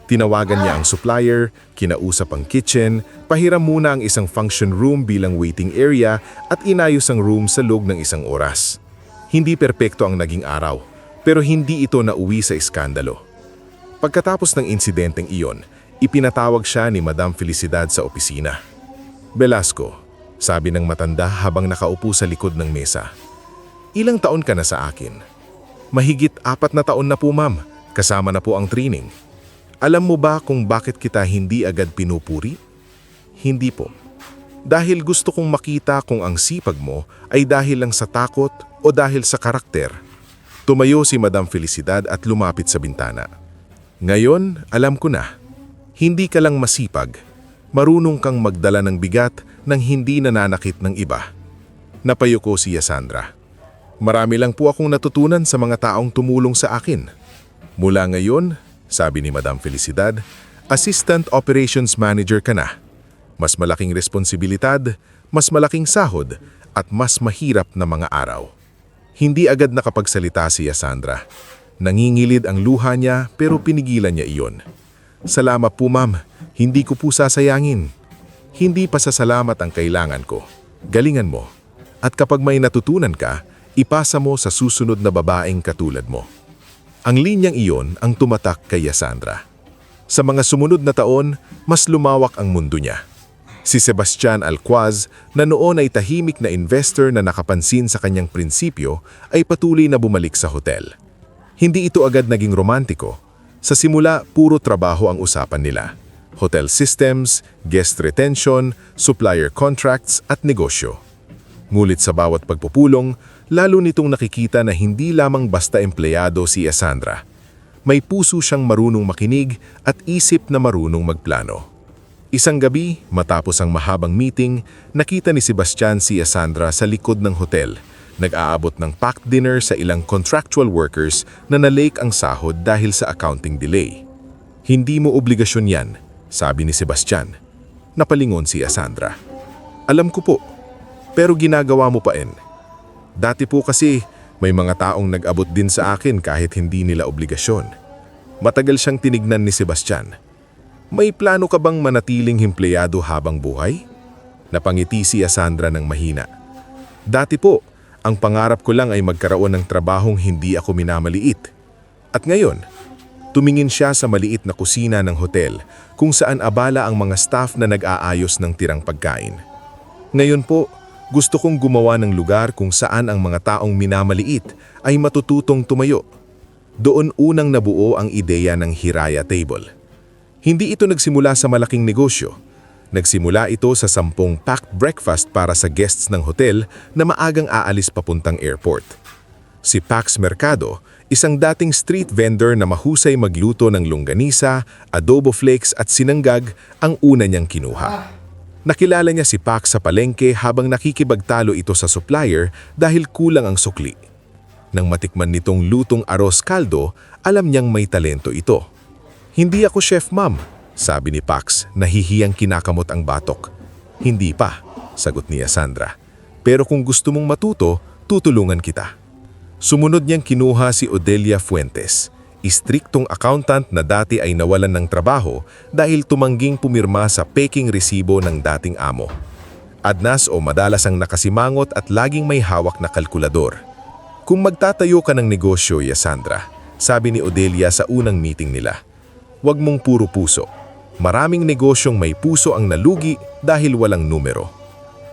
Tinawagan niya ang supplier, kinausap ang kitchen, pahiram muna ang isang function room bilang waiting area at inayos ang room sa loob ng isang oras. Hindi perpekto ang naging araw, pero hindi ito nauwi sa iskandalo. Pagkatapos ng insidenteng iyon, ipinatawag siya ni Madam Felicidad sa opisina. Velasco, sabi ng matanda habang nakaupo sa likod ng mesa. Ilang taon ka na sa akin? Mahigit 4 na taon na po ma'am, kasama na po ang training. Alam mo ba kung bakit kita hindi agad pinupuri? Hindi po. Dahil gusto kong makita kung ang sipag mo ay dahil lang sa takot o dahil sa karakter. Tumayo si Madam Felicidad at lumapit sa bintana. Ngayon, alam ko na. Hindi ka lang masipag. Marunong kang magdala ng bigat nang hindi nananakit ng iba. Napayuko si Sandra. Marami lang po akong natutunan sa mga taong tumulong sa akin. Mula ngayon, sabi ni Madam Felicidad, Assistant Operations Manager ka na. Mas malaking responsibilidad, mas malaking sahod, at mas mahirap na mga araw. Hindi agad nakapagsalita si Sandra. Nangingilid ang luha niya pero pinigilan niya iyon. Salamat po ma'am, hindi ko po sasayangin. Hindi pa sasalamat ang kailangan ko. Galingan mo. At kapag may natutunan ka, ipasa mo sa susunod na babaeng katulad mo. Ang linyang iyon ang tumatak kay Sandra. Sa mga sumunod na taon, mas lumawak ang mundo niya. Si Sebastian Alquaz, na noon ay tahimik na investor na nakapansin sa kanyang prinsipyo, ay patuloy na bumalik sa hotel. Hindi ito agad naging romantiko. Sa simula, puro trabaho ang usapan nila. Hotel systems, guest retention, supplier contracts at negosyo. Ngulit sa bawat pagpupulong, lalo nitong nakikita na hindi lamang basta empleyado si Sandra. May puso siyang marunong makinig at isip na marunong magplano. Isang gabi, matapos ang mahabang meeting, nakita ni Sebastian si Sandra sa likod ng hotel. Nag-aabot ng packed dinner sa ilang contractual workers na nalake ang sahod dahil sa accounting delay. Hindi mo obligasyon yan, sabi ni Sebastian. Napalingon si Sandra. Alam ko po, pero ginagawa mo pa rin. Dati po kasi may mga taong nag-abot din sa akin kahit hindi nila obligasyon. Matagal siyang tinignan ni Sebastian. May plano ka bang manatiling empleyado habang buhay? Napangiti si Sandra ng mahina. Dati po, ang pangarap ko lang ay magkaroon ng trabahong hindi ako minamaliit. At ngayon, tumingin siya sa maliit na kusina ng hotel kung saan abala ang mga staff na nag-aayos ng tirang pagkain. Ngayon po, gusto kong gumawa ng lugar kung saan ang mga taong minamaliit ay matututong tumayo. Doon unang nabuo ang ideya ng Hiraya Table. Hindi ito nagsimula sa malaking negosyo. Nagsimula ito sa 10 packed breakfast para sa guests ng hotel na maagang aalis papuntang airport. Si Pax Mercado, Isang dating street vendor na mahusay magluto ng longganisa, adobo flakes at sinanggag ang una niyang kinuha. Nakilala niya si Pac sa palengke habang nakikibagtalo ito sa supplier dahil kulang ang sukli. Nang matikman nitong lutong aros kaldo, alam niyang may talento ito. "Hindi ako chef, ma'am," sabi ni Pax, nahihiyang kinakamot ang batok. "Hindi pa," sagot ni Sandra. "Pero kung gusto mong matuto, tutulungan kita." Sumunod niyang kinuha si Odelia Fuentes, istriktong accountant na dati ay nawalan ng trabaho dahil tumangging pumirma sa peking resibo ng dating amo. Adnas o madalas ang nakasimangot at laging may hawak na kalkulador. "Kung magtatayo ka ng negosyo, Sandra," sabi ni Odelia sa unang meeting nila, "huwag mong puro puso. Maraming negosyong may puso ang nalugi dahil walang numero.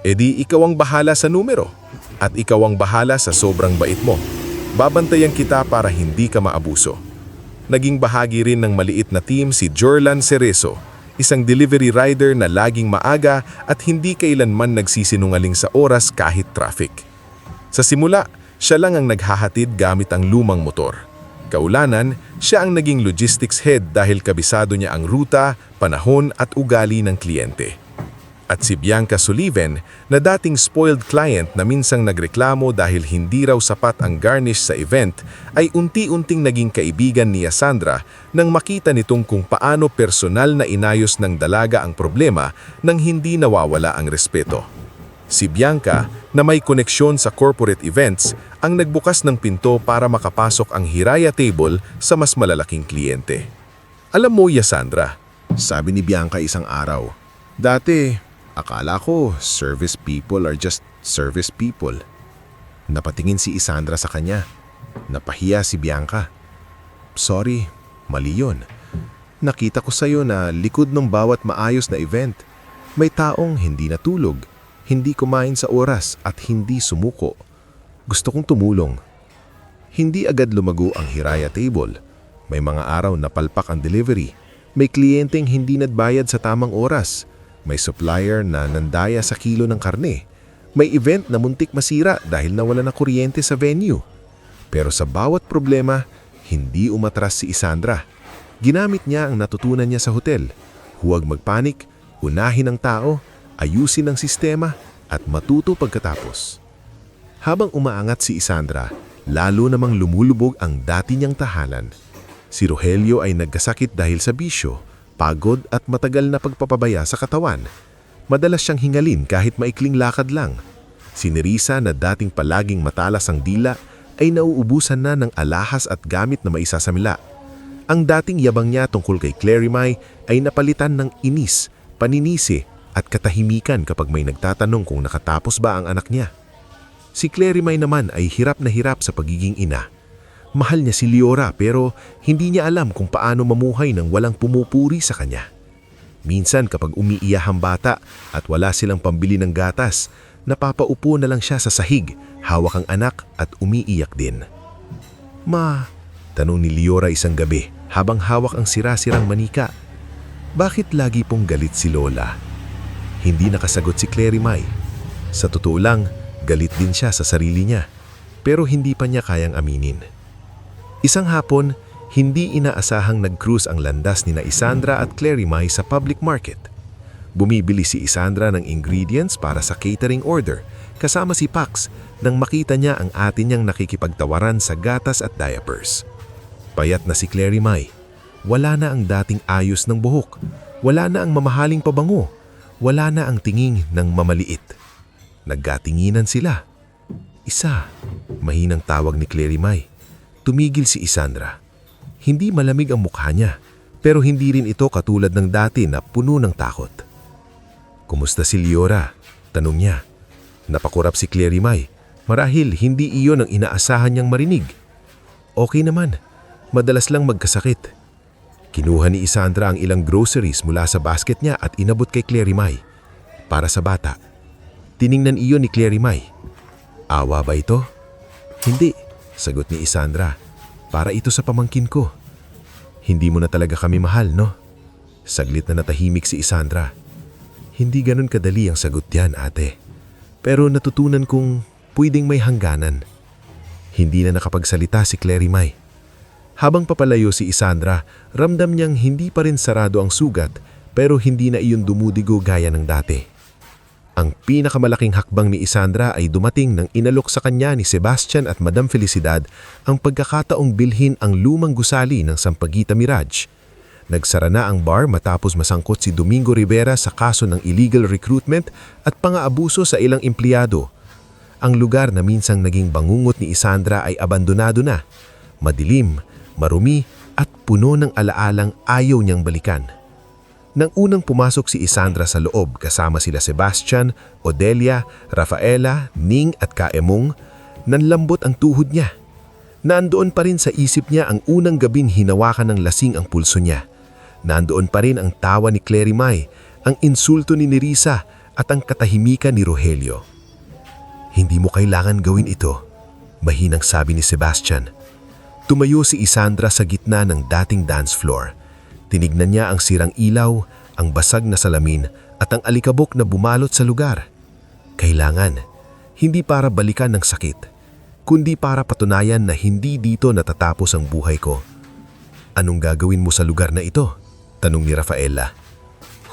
E di ikaw ang bahala sa numero at ikaw ang bahala sa sobrang bait mo. Babantayan kita para hindi ka maabuso." Naging bahagi rin ng maliit na team si Jorlan Cerezo, isang delivery rider na laging maaga at hindi kailanman nagsisinungaling sa oras kahit traffic. Sa simula, siya lang ang naghahatid gamit ang lumang motor. Kaulanan, siya ang naging logistics head dahil kabisado niya ang ruta, panahon at ugali ng kliyente. At si Bianca Sullivan, na dating spoiled client na minsang nagreklamo dahil hindi raw sapat ang garnish sa event, ay unti-unting naging kaibigan ni Sandra nang makita nitong kung paano personal na inayos ng dalaga ang problema nang hindi nawawala ang respeto. Si Bianca, na may koneksyon sa corporate events, ang nagbukas ng pinto para makapasok ang Hiraya table sa mas malalaking kliyente. "Alam mo, Sandra," sabi ni Bianca isang araw, "dati, akala ko service people are just service people." Napatingin si Isandra sa kanya. Napahiya si Bianca. "Sorry, mali yun. Nakita ko sa'yo na likod ng bawat maayos na event, may taong hindi natulog, hindi kumain sa oras at hindi sumuko. Gusto kong tumulong." Hindi agad lumago ang Hiraya table. May mga araw na palpak ang delivery. May kliyenteng hindi nagbayad sa tamang oras. May supplier na nandaya sa kilo ng karne. May event na muntik masira dahil nawala ng kuryente sa venue. Pero sa bawat problema, hindi umatras si Isandra. Ginamit niya ang natutunan niya sa hotel. Huwag magpanik, unahin ang tao, ayusin ang sistema, at matuto pagkatapos. Habang umaangat si Isandra, lalo namang lumulubog ang dati niyang tahanan. Si Rogelio ay nagkasakit dahil sa bisyo, pagod at matagal na pagpapabaya sa katawan. Madalas siyang hingalin kahit maikling lakad lang. Si Nerissa na dating palaging matalas ang dila ay nauubusan na ng alahas at gamit na maisasamila. Ang dating yabang niya tungkol kay Clarimay ay napalitan ng inis, paninisi at katahimikan kapag may nagtatanong kung nakatapos ba ang anak niya. Si Clarimay naman ay hirap na hirap sa pagiging ina. Mahal niya si Liora pero hindi niya alam kung paano mamuhay nang walang pumupuri sa kanya. Minsan kapag umiiyak ang bata at wala silang pambili ng gatas, napapaupo na lang siya sa sahig, hawak ang anak at umiiyak din. "Ma," tanong ni Liora isang gabi habang hawak ang sira-sirang manika, "bakit lagi pong galit si Lola?" Hindi nakasagot si Clarimay. Sa totoo lang, galit din siya sa sarili niya, pero hindi pa niya kayang aminin. Isang hapon, hindi inaasahang nag-cruise ang landas ni Isandra at Clarimay sa public market. Bumibili si Isandra ng ingredients para sa catering order kasama si Pax nang makita niya ang atin niyang nakikipagtawaran sa gatas at diapers. Payat na si Clarimay. Wala na ang dating ayos ng buhok. Wala na ang mamahaling pabango. Wala na ang tinging ng mamaliit. Nagkatinginan sila. "Isa," mahinang tawag ni Clarimay. Tumigil si Isandra. Hindi malamig ang mukha niya, pero hindi rin ito katulad ng dati na puno ng takot. "Kumusta si Liora?" tanong niya. Napakurap si Clarimay. Marahil hindi iyon ang inaasahan niyang marinig. "Okay naman, madalas lang magkasakit." Kinuha ni Isandra ang ilang groceries mula sa basket niya at inabot kay Clarimay. Para sa bata. Tiningnan iyon ni Clarimay. "Awa ba ito?" "Hindi," sagot ni Isandra. "Para ito sa pamangkin ko." "Hindi mo na talaga kami mahal, no?" Saglit na natahimik si Isandra. "Hindi ganun kadali ang sagot diyan, ate. Pero natutunan kong pwedeng may hangganan." Hindi na nakapagsalita si Clarimay. Habang papalayo si Isandra, ramdam niyang hindi pa rin sarado ang sugat pero hindi na iyon dumudigo gaya ng dati. Ang pinakamalaking hakbang ni Isandra ay dumating nang inalok sa kanya ni Sebastian at Madam Felicidad ang pagkakataong bilhin ang lumang gusali ng Sampaguita Mirage. Nagsara na ang bar matapos masangkot si Domingo Rivera sa kaso ng illegal recruitment at pang-aabuso sa ilang empleyado. Ang lugar na minsang naging bangungot ni Isandra ay abandonado na. Madilim, marumi at puno ng alaalang ayaw niyang balikan. Nang unang pumasok si Isandra sa loob kasama sila Sebastian, Odelia, Rafaela, Ning at Kaemong, nanlambot ang tuhod niya. Nandoon pa rin sa isip niya ang unang gabing hinawakan ng lasing ang pulso niya. Nandoon pa rin ang tawa ni Clary May, ang insulto ni Nerissa at ang katahimikan ni Rogelio. "Hindi mo kailangan gawin ito," mahinang sabi ni Sebastian. Tumayo si Isandra sa gitna ng dating dance floor. Tinignan niya ang sirang ilaw, ang basag na salamin at ang alikabok na bumalot sa lugar. Kailangan, hindi para balikan ng sakit, kundi para patunayan na hindi dito natatapos ang buhay ko. "Anong gagawin mo sa lugar na ito?" tanong ni Rafaela.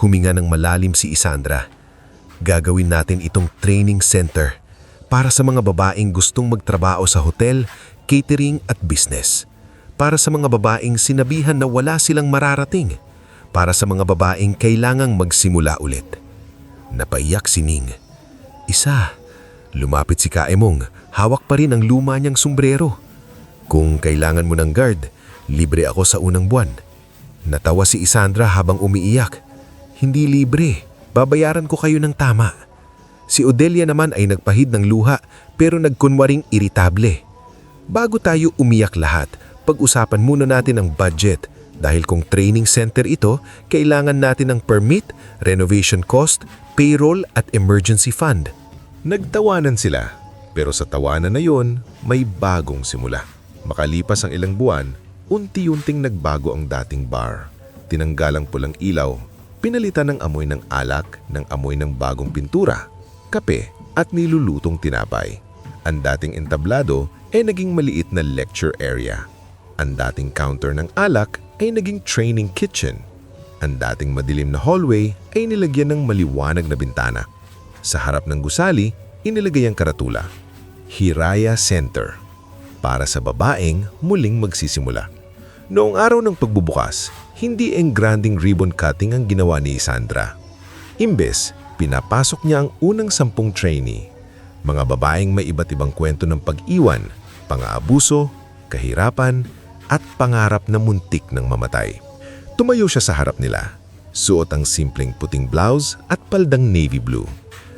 Huminga ng malalim si Isandra. "Gagawin natin itong training center para sa mga babaeng gustong magtrabaho sa hotel, catering at business. Para sa mga babaeng sinabihan na wala silang mararating. Para sa mga babaeng kailangang magsimula ulit." Napaiyak si Ning. "Isa." Lumapit si Kaemong, hawak pa rin ang luma niyang sombrero. "Kung kailangan mo ng guard, libre ako sa unang buwan." Natawa si Isandra habang umiiyak. "Hindi libre, babayaran ko kayo ng tama." Si Odelia naman ay nagpahid ng luha pero nagkunwaring iritable. "Bago tayo umiyak lahat, pag-usapan muna natin ang budget dahil kung training center ito, kailangan natin ng permit, renovation cost, payroll at emergency fund." Nagtawanan sila, pero sa tawanan na yon, may bagong simula. Makalipas ang ilang buwan, unti-unting nagbago ang dating bar. Tinanggal ang pulang ilaw, pinalitan ng amoy ng alak ng amoy ng bagong pintura, kape at nilulutong tinapay. Ang dating entablado ay naging maliit na lecture area. Ang dating counter ng alak ay naging training kitchen. Ang dating madilim na hallway ay nilagyan ng maliwanag na bintana. Sa harap ng gusali, inilagay ang karatula, Hiraya Center, para sa babaeng muling magsisimula. Noong araw ng pagbubukas, hindi engranding ribbon cutting ang ginawa ni Isandra. Imbes, pinapasok niya ang unang 10 trainee. Mga babaeng may iba't ibang kwento ng pag-iwan, pang-aabuso, kahirapan, at pangarap na muntik ng mamatay. Tumayo siya sa harap nila. Suot ang simpleng puting blouse at paldang navy blue.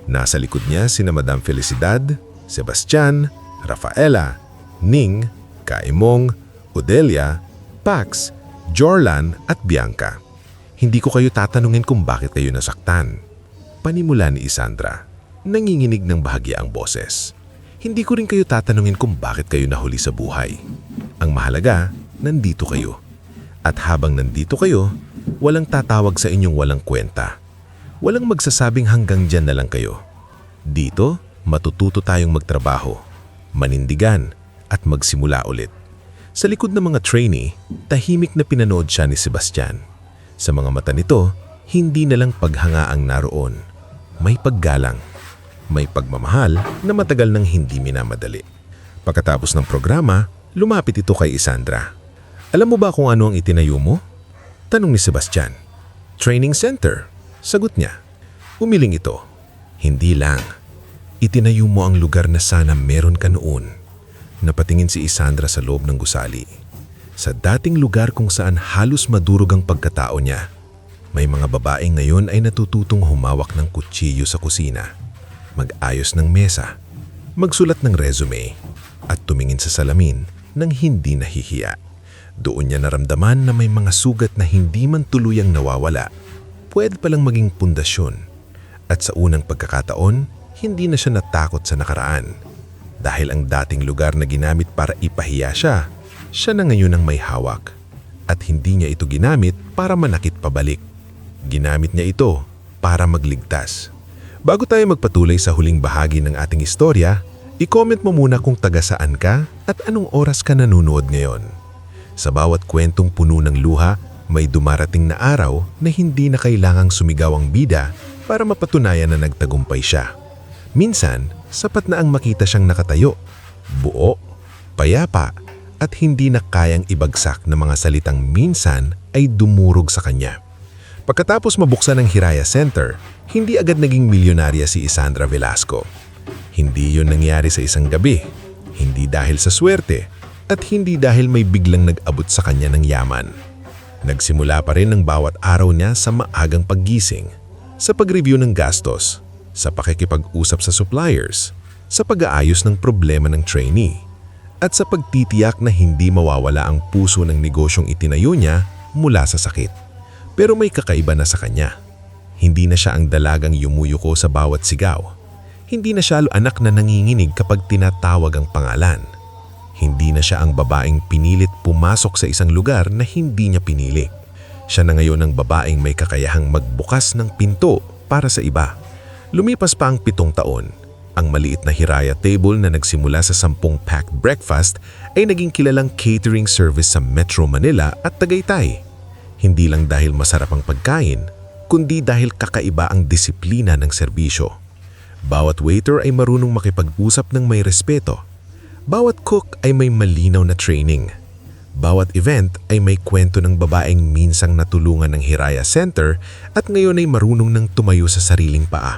Nasa likod niya sina Madam Felicidad, Sebastian, Rafaela, Ning, Kaemong, Odelia, Pax, Jorlan at Bianca. "Hindi ko kayo tatanungin kung bakit kayo nasaktan." Panimula ni Isandra. Nanginginig ng bahagya ang boses. "Hindi ko rin kayo tatanungin kung bakit kayo nahuli sa buhay. Ang mahalaga, nandito kayo. At habang nandito kayo, walang tatawag sa inyong walang kwenta. Walang magsasabing hanggang dyan na lang kayo. Dito, matututo tayong magtrabaho, manindigan, at magsimula ulit." Sa likod ng mga trainee, tahimik na pinanood siya ni Sebastian. Sa mga mata nito, hindi na lang paghanga ang naroon. May paggalang, may pagmamahal na matagal nang hindi minamadali. Pagkatapos ng programa, lumapit ito kay Isandra. "Alam mo ba kung ano ang itinayo mo?" tanong ni Sebastian. "Training center," sagot niya. Umiling ito. "Hindi lang. Itinayo mo ang lugar na sana meron ka noon." Napatingin si Isandra sa loob ng gusali. Sa dating lugar kung saan halos madurog ang pagkatao niya, may mga babaeng ngayon ay natututong humawak ng kutsilyo sa kusina, mag-ayos ng mesa, magsulat ng resume, at tumingin sa salamin nang hindi nahihiya. Doon niya naramdaman na may mga sugat na hindi man tuluyang nawawala. Pwede palang maging pundasyon. At sa unang pagkakataon, hindi na siya natakot sa nakaraan. Dahil ang dating lugar na ginamit para ipahiya siya, siya na ngayon ang may hawak. At hindi niya ito ginamit para manakit pabalik. Ginamit niya ito para magligtas. Bago tayo magpatuloy sa huling bahagi ng ating istorya, i-comment mo muna kung taga saan ka at anong oras ka nanonood ngayon. Sa bawat kwentong puno ng luha, may dumarating na araw na hindi na kailangang sumigaw ang bida para mapatunayan na nagtagumpay siya. Minsan, sapat na ang makita siyang nakatayo, buo, payapa, at hindi na kayang ibagsak na mga salitang minsan ay dumurog sa kanya. Pagkatapos mabuksan ang Hiraya Center, hindi agad naging milyonarya si Isandra Velasco. Hindi yun nangyari sa isang gabi, hindi dahil sa swerte, at hindi dahil may biglang nag-abot sa kanya ng yaman. Nagsimula pa rin ang bawat araw niya sa maagang paggising, sa pag-review ng gastos, sa pakikipag-usap sa suppliers, sa pag-aayos ng problema ng trainee, at sa pagtitiyak na hindi mawawala ang puso ng negosyong itinayo niya mula sa sakit. Pero may kakaiba na sa kanya. Hindi na siya ang dalagang yumuyuko sa bawat sigaw. Hindi na siya anak na nanginginig kapag tinatawag ang pangalan. Hindi na siya ang babaeng pinilit pumasok sa isang lugar na hindi niya pinili. Siya na ngayon ang babaeng may kakayahang magbukas ng pinto para sa iba. Lumipas pa ang 7 taon. Ang maliit na Hiraya table na nagsimula sa 10 packed breakfast ay naging kilalang catering service sa Metro Manila at Tagaytay. Hindi lang dahil masarap ang pagkain, kundi dahil kakaiba ang disiplina ng serbisyo. Bawat waiter ay marunong makipag-usap ng may respeto. Bawat cook ay may malinaw na training. Bawat event ay may kwento ng babaeng minsang natulungan ng Hiraya Center at ngayon ay marunong nang tumayo sa sariling paa.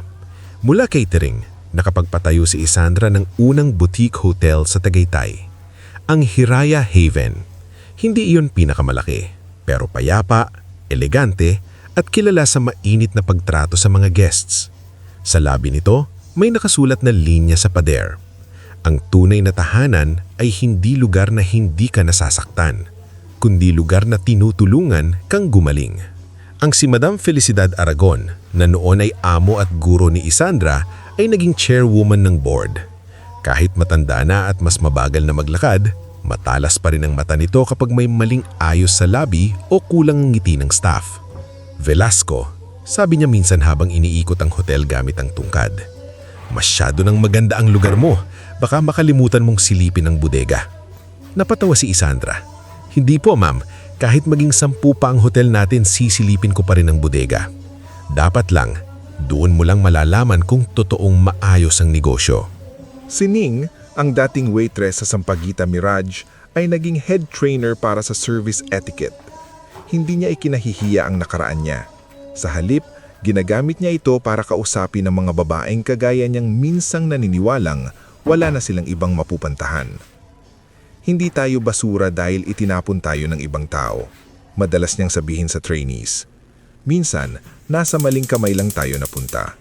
Mula catering, nakapagpatayo si Isandra ng unang boutique hotel sa Tagaytay. Ang Hiraya Haven. Hindi iyon pinakamalaki, pero payapa, elegante, at kilala sa mainit na pagtrato sa mga guests. Sa lobby nito, may nakasulat na linya sa pader. Ang tunay na tahanan ay hindi lugar na hindi ka nasasaktan, kundi lugar na tinutulungan kang gumaling. Ang si Madam Felicidad Aragon, na noon ay amo at guro ni Isandra, ay naging chairwoman ng board. Kahit matanda na at mas mabagal na maglakad, matalas pa rin ang mata nito kapag may maling ayos sa lobby o kulang ngiti ng staff. Velasco, sabi niya minsan habang iniikot ang hotel gamit ang tungkad. Masyado nang maganda ang lugar mo, baka makalimutan mong silipin ang bodega. Napatawa si Isandra. Hindi po ma'am, kahit maging 10 pa ang hotel natin sisilipin ko pa rin ang bodega. Dapat lang, doon mo lang malalaman kung totoong maayos ang negosyo. Si Ning, ang dating waitress sa Sampaguita Mirage, ay naging head trainer para sa service etiquette. Hindi niya ikinahihiya ang nakaraan niya. Sa halip, ginagamit niya ito para kausapin ng mga babaeng kagaya niyang minsang naniniwalang wala na silang ibang mapupuntahan. Hindi tayo basura dahil itinapon tayo ng ibang tao. Madalas niyang sabihin sa trainees. Minsan, nasa maling kamay lang tayo napunta.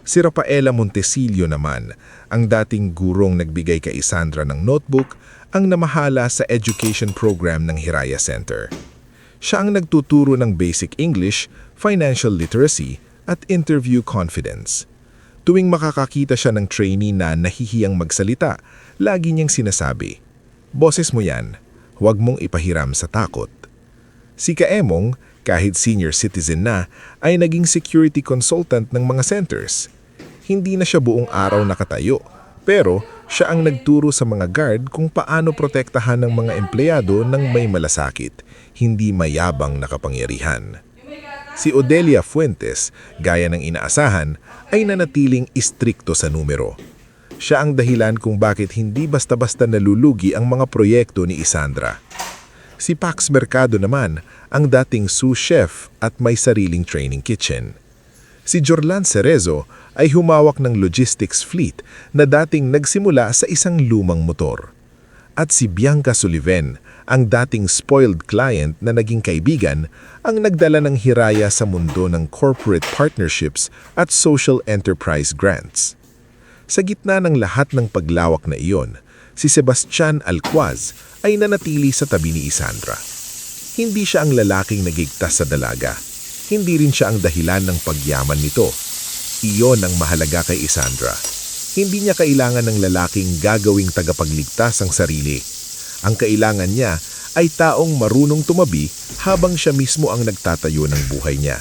Si Rafaela Montesillo naman, ang dating gurong nagbigay kay Isandra ng notebook, ang namahala sa education program ng Hiraya Center. Siya ang nagtuturo ng basic English, financial literacy, at interview confidence. Tuwing makakakita siya ng trainee na nahihiyang magsalita, lagi niyang sinasabi, "Boses mo yan, huwag mong ipahiram sa takot." Si Kaemong, kahit senior citizen na, ay naging security consultant ng mga centers. Hindi na siya buong araw nakatayo, pero siya ang nagturo sa mga guard kung paano protektahan ng mga empleyado ng may malasakit, hindi mayabang na kapangyarihan. Si Odelia Fuentes, gaya ng inaasahan, ay nanatiling istrikto sa numero. Siya ang dahilan kung bakit hindi basta-basta nalulugi ang mga proyekto ni Isandra. Si Pax Mercado naman, ang dating sous chef at may sariling training kitchen. Si Jorlan Cerezo ay humawak ng logistics fleet na dating nagsimula sa isang lumang motor. At si Bianca Sullivan, ang dating spoiled client na naging kaibigan, ang nagdala ng Hiraya sa mundo ng corporate partnerships at social enterprise grants. Sa gitna ng lahat ng paglawak na iyon, si Sebastian Alcuaz ay nanatili sa tabi ni Isandra. Hindi siya ang lalaking nagigtas sa dalaga. Hindi rin siya ang dahilan ng pagyaman nito. Iyon ang mahalaga kay Isandra. Hindi niya kailangan ng lalaking gagawing tagapagligtas ang sarili. Ang kailangan niya ay taong marunong tumabi habang siya mismo ang nagtatayo ng buhay niya.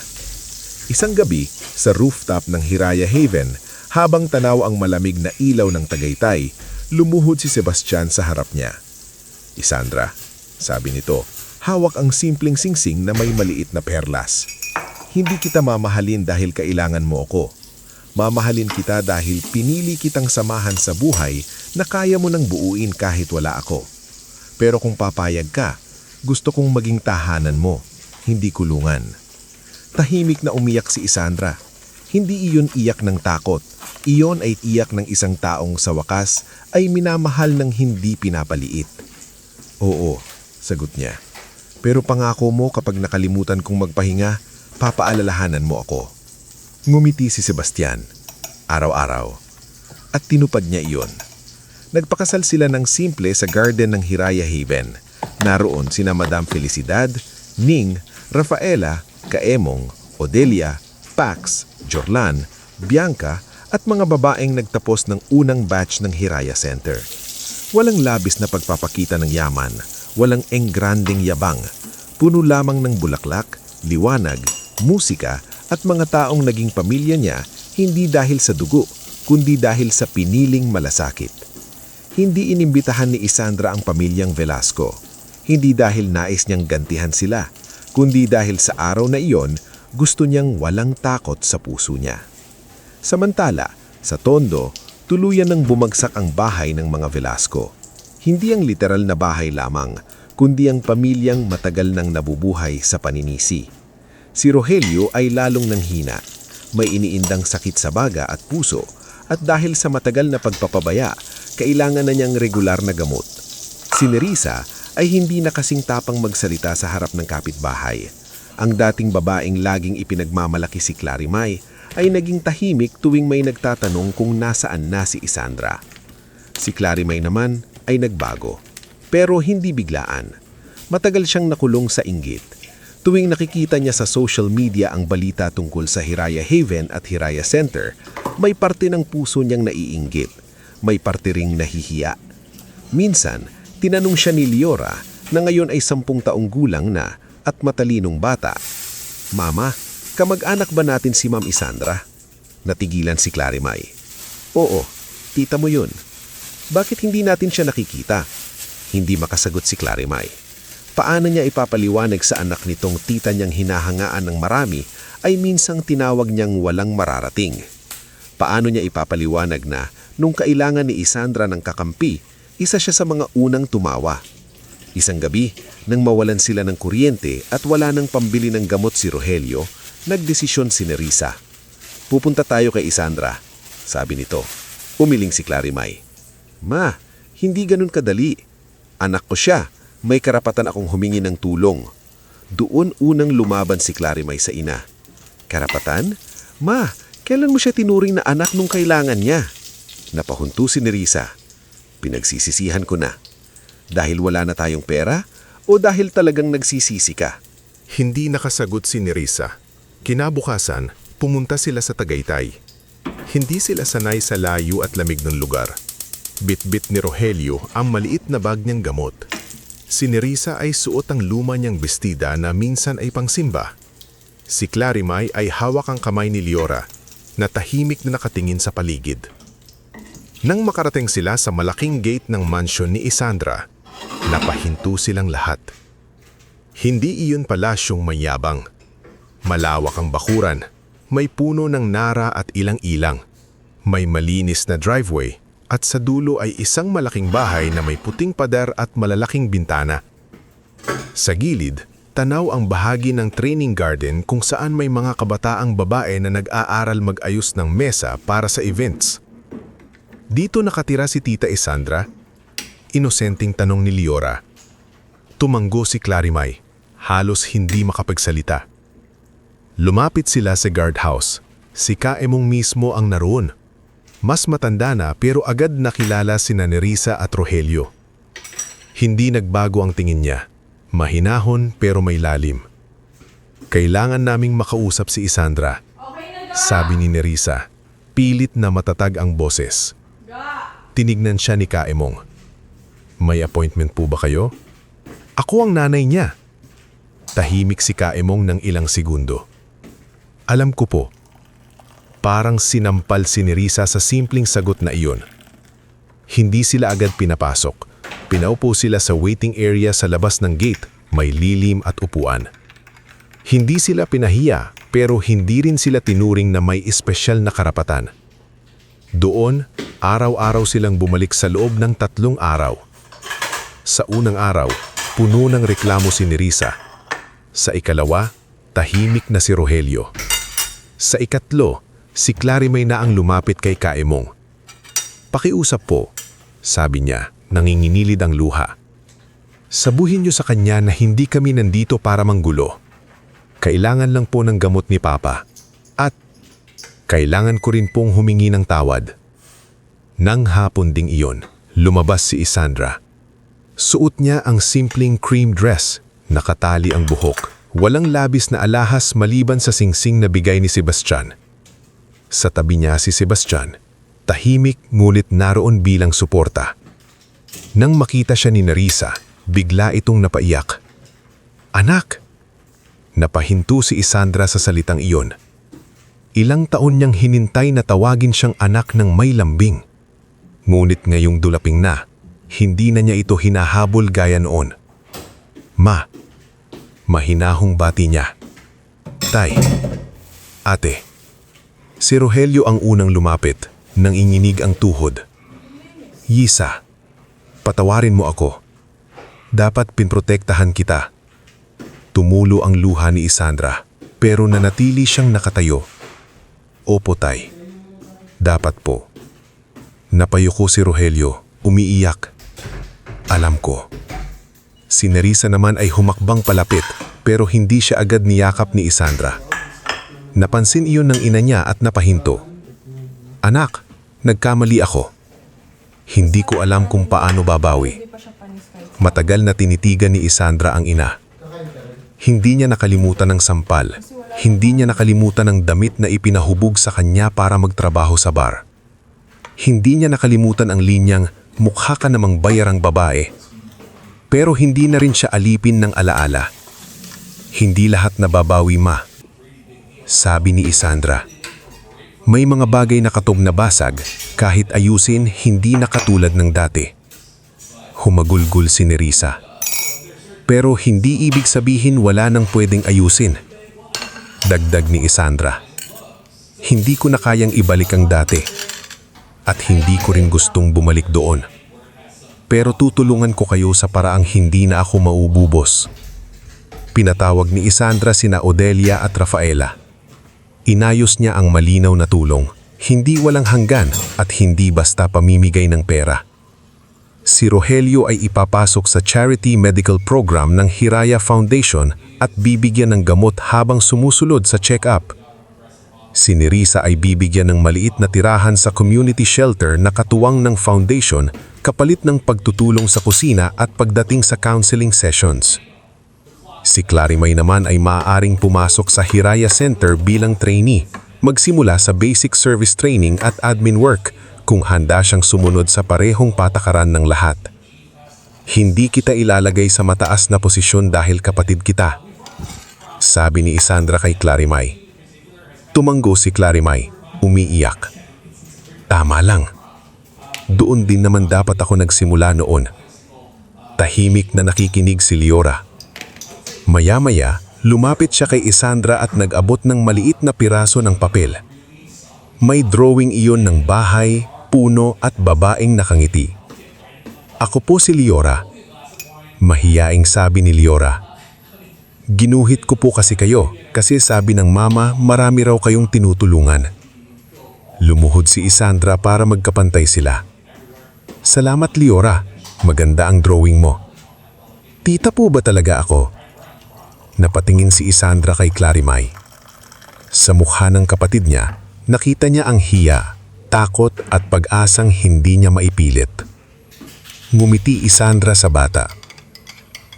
Isang gabi, sa rooftop ng Hiraya Haven, habang tanaw ang malamig na ilaw ng Tagaytay, lumuhod si Sebastian sa harap niya. "Isandra, sabi nito. Hawak ang simpleng singsing na may maliit na perlas. Hindi kita mamahalin dahil kailangan mo ako. Mamahalin kita dahil pinili kitang samahan sa buhay na kaya mo nang buuin kahit wala ako. Pero kung papayag ka, gusto kong maging tahanan mo, hindi kulungan. Tahimik na umiyak si Isandra. Hindi iyon iyak ng takot. Iyon ay iyak ng isang taong sa wakas ay minamahal ng hindi pinapaliit. Oo, sagot niya. Pero pangako mo kapag nakalimutan kong magpahinga, papaalalahanan mo ako. Ngumiti si Sebastian, araw-araw. At tinupad niya iyon. Nagpakasal sila ng simple sa garden ng Hiraya Haven. Naroon sina Madam Felicidad, Ning, Rafaela, Kaemong, Odelia, Pax, Jorlan, Bianca at mga babaeng nagtapos ng unang batch ng Hiraya Center. Walang labis na pagpapakita ng yaman, walang engranding yabang. Puno lamang ng bulaklak, liwanag, musika at mga taong naging pamilya niya hindi dahil sa dugo, kundi dahil sa piniling malasakit. Hindi inimbitahan ni Isandra ang pamilyang Velasco. Hindi dahil nais niyang gantihan sila, kundi dahil sa araw na iyon, gusto niyang walang takot sa puso niya. Samantala, sa Tondo, tuluyan ng bumagsak ang bahay ng mga Velasco. Hindi ang literal na bahay lamang, kundi ang pamilyang matagal nang nabubuhay sa paninisi. Si Rogelio ay lalong nanghina. May iniindang sakit sa baga at puso at dahil sa matagal na pagpapabaya, kailangan na niyang regular na gamot. Si Nerissa ay hindi na kasing tapang magsalita sa harap ng kapitbahay. Ang dating babaeng laging ipinagmamalaki si Clarimay ay naging tahimik tuwing may nagtatanong kung nasaan na si Isandra. Si Clarimay naman ay nagbago, pero hindi biglaan. Matagal siyang nakulong sa inggit. Tuwing nakikita niya sa social media ang balita tungkol sa Hiraya Haven at Hiraya Center, may parte ng puso niyang naiinggit, may parte ring nahihiya. Minsan, tinanong siya ni Liora na ngayon ay 10 taong gulang na at matalinong bata. Mama, kamag-anak ba natin si Ma'am Isandra? Natigilan si Clarimay. Oo, tita mo yun. Bakit hindi natin siya nakikita? Hindi makasagot si Clarimay. Paano niya ipapaliwanag sa anak nitong tita niyang hinahangaan ng marami ay minsang tinawag niyang walang mararating? Paano niya ipapaliwanag na nung kailangan ni Isandra ng kakampi, isa siya sa mga unang tumawa? Isang gabi, nang mawalan sila ng kuryente at wala nang pambili ng gamot si Rogelio, nagdesisyon si Nerissa. Pupunta tayo kay Isandra, sabi nito. Umiling si Clarimay. Ma, hindi ganun kadali. Anak ko siya, may karapatan akong humingi ng tulong. Doon unang lumaban si Clarimay sa ina. Karapatan? Ma, kailan mo siya tinuring na anak nung kailangan niya? Napahunto si Nerissa. Pinagsisisihan ko na. Dahil wala na tayong pera o dahil talagang nagsisisi ka? Hindi nakasagot si Nerissa. Kinabukasan, pumunta sila sa Tagaytay. Hindi sila sanay sa layo at lamig ng lugar. Bit-bit ni Rogelio ang maliit na bag niyang gamot. Si Nerissa ay suot ang luma niyang bestida na minsan ay pangsimba. Si Clarimay ay hawak ang kamay ni Liora na tahimik na nakatingin sa paligid. Nang makarating sila sa malaking gate ng mansyon ni Isandra, napahinto silang lahat. Hindi iyon palasyong mayabang. Malawak ang bakuran, may puno ng nara at ilang-ilang. May malinis na driveway at sa dulo ay isang malaking bahay na may puting pader at malalaking bintana. Sa gilid, tanaw ang bahagi ng training garden kung saan may mga kabataang babae na nag-aaral mag-ayos ng mesa para sa events. Dito nakatira si Tita Isandra? Inosenteng tanong ni Liora. Tumanggo si Clarimay, halos hindi makapagsalita. Lumapit sila sa guardhouse. Si Kaemong mismo ang naroon. Mas matanda na pero agad nakilala sina Nerissa at Rogelio. Hindi nagbago ang tingin niya. Mahinahon pero may lalim. Kailangan naming makausap si Isandra, sabi ni Nerissa. Pilit na matatag ang boses. Tinignan siya ni Kaemong. May appointment po ba kayo? Ako ang nanay niya. Tahimik si Kaemong ng ilang segundo. Alam ko po. Parang sinampal si Nerissa sa simpleng sagot na iyon. Hindi sila agad pinapasok, Pinaupo sila sa waiting area sa labas ng gate, may lilim at upuan. Hindi sila pinahiya, pero hindi rin sila tinuring na may espesyal na karapatan. Doon, araw-araw silang bumalik sa loob ng 3 araw. Sa unang araw, puno ng reklamo si Nerissa. Sa ikalawa, tahimik na si Rogelio. Sa ikatlo, si Clarimay na ang lumapit kay Kaemong. "Pakiusap po," sabi niya, nanginginilid ang luha. "Sabuhin niyo sa kanya na hindi kami nandito para manggulo. Kailangan lang po ng gamot ni Papa. At kailangan ko rin pong humingi ng tawad." Nang hapon ding iyon, lumabas si Isandra. Suot niya ang simpleng cream dress, nakatali ang buhok. Walang labis na alahas maliban sa singsing na bigay ni Sebastian. Sa tabi niya si Sebastian, tahimik ngulit naroon bilang suporta. Nang makita siya ni Nerissa, bigla itong napaiyak. "Anak!" Napahinto si Isandra sa salitang iyon. Ilang taon niyang hinintay na tawagin siyang anak ng may lambing. Ngunit ngayong dulaping na, hindi na niya ito hinahabol gaya noon. "Ma," mahinahong bati niya. "Tay." "Ate." Si Rogelio ang unang lumapit, nang inginig ang tuhod. "Yisa, patawarin mo ako. Dapat pinprotektahan kita." Tumulo ang luha ni Isandra, pero nanatili siyang nakatayo. "Opo, tay. Dapat po." Napayuko si Rogelio, umiiyak. "Alam ko." Si Nerissa naman ay humakbang palapit, pero hindi siya agad niyakap ni Isandra. Napansin iyon ng ina niya at napahinto. "Anak, nagkamali ako. Hindi ko alam kung paano babawi." Matagal na tinitigan ni Isandra ang ina. Hindi niya nakalimutan ng sampal. Hindi niya nakalimutan ng damit na ipinahubog sa kanya para magtrabaho sa bar. Hindi niya nakalimutan ang linyang, "Mukha ka namang bayarang babae." Pero hindi na rin siya alipin ng alaala. "Hindi lahat nababawi, ma," sabi ni Isandra. "May mga bagay na katob na basag, kahit ayusin hindi na katulad ng dati." Humagulgol si Nerissa. "Pero hindi ibig sabihin wala nang pwedeng ayusin," dagdag ni Isandra. "Hindi ko na kayang ibalik ang dati. At hindi ko rin gustong bumalik doon. Pero tutulungan ko kayo sa paraang hindi na ako maububos." Pinatawag ni Isandra sina Odelia at Rafaela. Inayos niya ang malinaw na tulong, hindi walang hanggan at hindi basta pamimigay ng pera. Si Rogelio ay ipapasok sa charity medical program ng Hiraya Foundation at bibigyan ng gamot habang sumusulod sa check-up. Si Nerissa ay bibigyan ng maliit na tirahan sa community shelter na katuwang ng foundation kapalit ng pagtutulong sa kusina at pagdating sa counseling sessions. Si Clarimay naman ay maaaring pumasok sa Hiraya Center bilang trainee, magsimula sa basic service training at admin work kung handa siyang sumunod sa parehong patakaran ng lahat. "Hindi kita ilalagay sa mataas na posisyon dahil kapatid kita," sabi ni Isandra kay Clarimay. Tumanggo si Clarimay, umiiyak. "Tama lang. Doon din naman dapat ako nagsimula noon." Tahimik na nakikinig si Liora. Maya-maya, lumapit siya kay Isandra at nag-abot ng maliit na piraso ng papel. May drawing iyon ng bahay, puno at babaeng nakangiti. "Ako po si Liora." Mahiyaing sabi ni Liora. "Ginuhit ko po kasi kayo kasi sabi ng mama marami raw kayong tinutulungan." Lumuhod si Isandra para magkapantay sila. "Salamat, Liora. Maganda ang drawing mo." "Tita po ba talaga ako?" Napatingin si Isandra kay Clarimay. Sa mukha ng kapatid niya, nakita niya ang hiya, takot at pag-asang hindi niya maipilit. Ngumiti Isandra sa bata.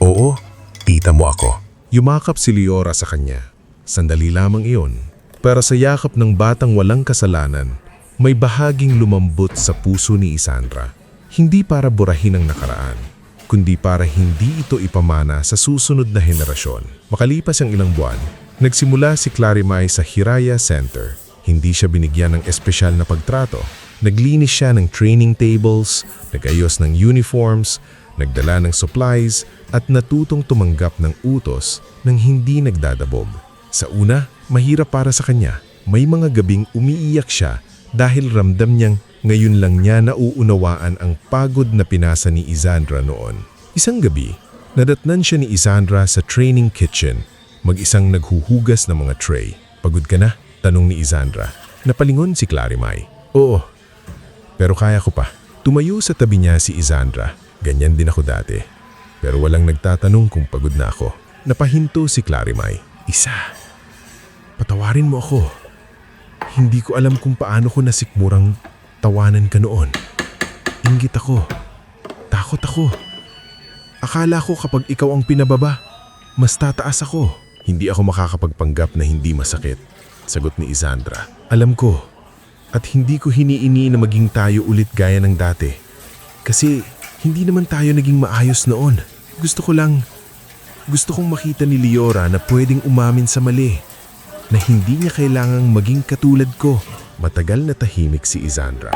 "Oo, tita mo ako." Yumakap si Liora sa kanya. Sandali lamang iyon. Pero sa yakap ng batang walang kasalanan, may bahaging lumambot sa puso ni Isandra. Hindi para burahin ang nakaraan, kundi para hindi ito ipamana sa susunod na henerasyon. Makalipas ang ilang buwan, nagsimula si Clarimay sa Hiraya Center. Hindi siya binigyan ng espesyal na pagtrato. Naglinis siya ng training tables, nag-ayos ng uniforms, nagdala ng supplies at natutong tumanggap ng utos nang hindi nagdadabog. Sa una, mahirap para sa kanya. May mga gabing umiiyak siya dahil ramdam niyang ngayon lang niya nauunawaan ang pagod na pinasa ni Isandra noon. Isang gabi, nadatnan siya ni Isandra sa training kitchen, mag-isang naghuhugas ng mga tray. "Pagod ka na?" tanong ni Isandra. Napalingon si Clarimay. "Oo, pero kaya ko pa." Tumayo sa tabi niya si Isandra. "Ganyan din ako dati. Pero walang nagtatanong kung pagod na ako." Napahinto si Clarimay. "Isa, patawarin mo ako. Hindi ko alam kung paano ko nasikmurang tawanan ka noon. Inggit ako. Takot ako. Akala ko kapag ikaw ang pinababa, mas tataas ako." "Hindi ako makakapagpanggap na hindi masakit," sagot ni Isandra. "Alam ko. At hindi ko hiniini na maging tayo ulit gaya ng dati. Kasi hindi naman tayo naging maayos noon. Gusto kong makita ni Liora na pwedeng umamin sa mali. Na hindi niya kailangang maging katulad ko." Matagal na tahimik si Isandra.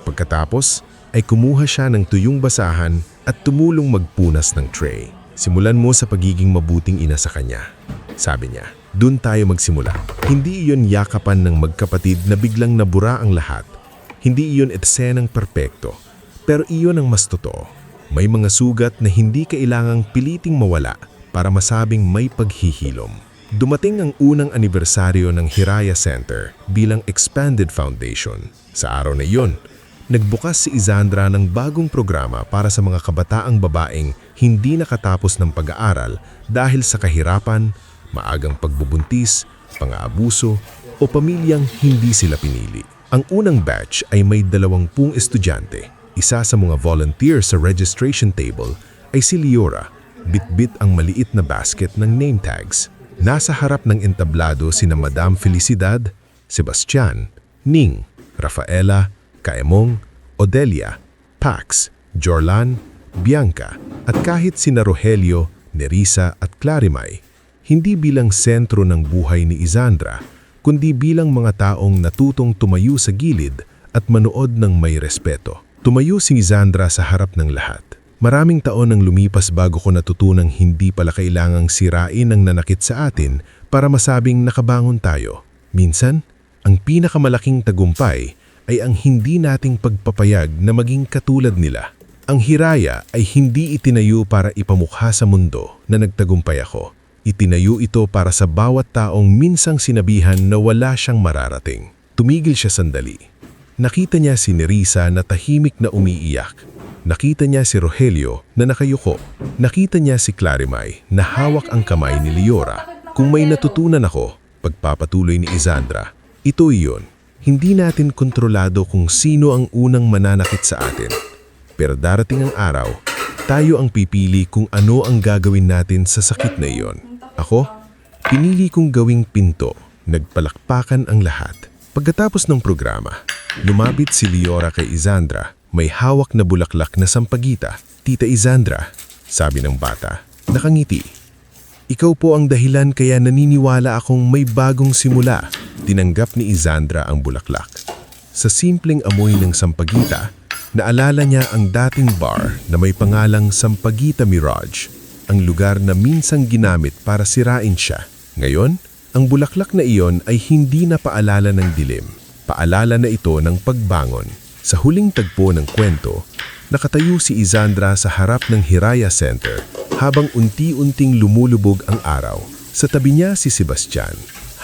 Pagkatapos ay kumuha siya ng tuyong basahan at tumulong magpunas ng tray. "Simulan mo sa pagiging mabuting ina sa kanya," sabi niya. "Doon tayo magsimula. Hindi iyon yakapan ng magkapatid na biglang nabura ang lahat. Hindi iyon etsenang perpekto. Pero iyon ang mas totoo. May mga sugat na hindi kailangang piliting mawala para masabing may paghihilom." Dumating ang unang anibersaryo ng Hiraya Center bilang Expanded Foundation. Sa araw na iyon, nagbukas si Isandra ng bagong programa para sa mga kabataang babaeng hindi nakatapos ng pag-aaral dahil sa kahirapan, maagang pagbubuntis, pang-aabuso o pamilyang hindi sila pinili. Ang unang batch ay may 20 estudyante. Isa sa mga volunteer sa registration table ay si Liora, bitbit ang maliit na basket ng name tags. Nasa harap ng entablado sina Madam Felicidad, Sebastian, Ning, Rafaela, Kaemong, Odelia, Pax, Jorlan, Bianca at kahit sina Rogelio, Nerissa at Clarimay, hindi bilang sentro ng buhay ni Isandra, kundi bilang mga taong natutong tumayo sa gilid at manood ng may respeto. Tumayo si Isandra sa harap ng lahat. Maraming taon ang lumipas bago ko natutunang hindi pala kailangang sirain ang nanakit sa atin para masabing nakabangon tayo. Minsan, ang pinakamalaking tagumpay ay ang hindi nating pagpapayag na maging katulad nila. Ang Hiraya ay hindi itinayo para ipamukha sa mundo na nagtagumpay ako. Itinayo ito para sa bawat taong minsang sinabihan na wala siyang mararating. Tumigil siya sandali. Nakita niya si Nerissa na tahimik na umiiyak. Nakita niya si Rogelio na nakayuko. Nakita niya si Clarimay na hawak ang kamay ni Liora. Kung may natutunan ako, pagpapatuloy ni Isandra, ito iyon. Hindi natin kontrolado kung sino ang unang mananakit sa atin. Pero darating ang araw, tayo ang pipili kung ano ang gagawin natin sa sakit na iyon. Ako, pinili kong gawing pinto. Nagpalakpakan ang lahat. Pagkatapos ng programa, lumapit si Liora kay Isandra. May hawak na bulaklak na sampagita. "Tita Isandra," sabi ng bata, nakangiti. "Ikaw po ang dahilan kaya naniniwala akong may bagong simula." Tinanggap ni Isandra ang bulaklak. Sa simpleng amoy ng sampagita, naalala niya ang dating bar na may pangalang Sampaguita Mirage, ang lugar na minsang ginamit para sirain siya. Ngayon, ang bulaklak na iyon ay hindi na paalala ng dilim. Paalala na ito ng pagbangon. Sa huling tagpo ng kwento, nakatayo si Isandra sa harap ng Hiraya Center habang unti-unting lumulubog ang araw. Sa tabi niya si Sebastian,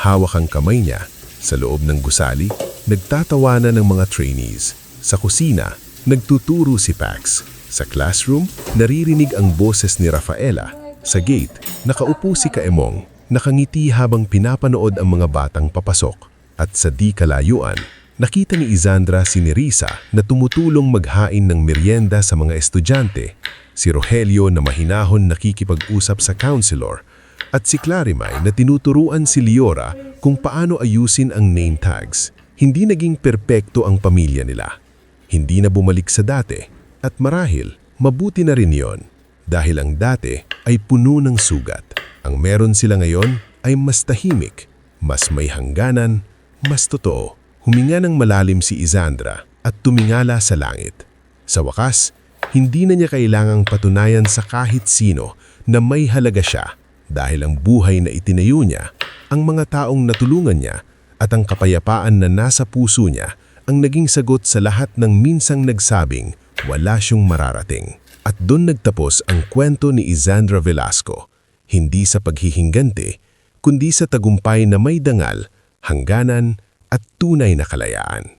hawak ang kamay niya. Sa loob ng gusali, nagtatawanan ng mga trainees. Sa kusina, nagtuturo si Pax. Sa classroom, naririnig ang boses ni Rafaela. Sa gate, nakaupo si Kaemong, nakangiti habang pinapanood ang mga batang papasok. At sa di kalayuan, nakita ni Isandra si Nerissa na tumutulong maghain ng merienda sa mga estudyante, si Rogelio na mahinahon nakikipag-usap sa counselor, at si Clarimay na tinuturuan si Liora kung paano ayusin ang name tags. Hindi naging perpekto ang pamilya nila. Hindi na bumalik sa dati, at marahil mabuti na rin yon dahil ang dati ay puno ng sugat. Ang meron sila ngayon ay mas tahimik, mas may hangganan, mas totoo. Huminga ng malalim si Isandra at tumingala sa langit. Sa wakas, Hindi na niya kailangang patunayan sa kahit sino na may halaga siya dahil ang buhay na itinayo niya, ang mga taong natulungan niya at ang kapayapaan na nasa puso niya ang naging sagot sa lahat ng minsang nagsabing wala siyang mararating. At doon nagtapos ang kwento ni Isandra Velasco, hindi sa paghihingganti, kundi sa tagumpay na may dangal, hangganan at tunay na kalayaan.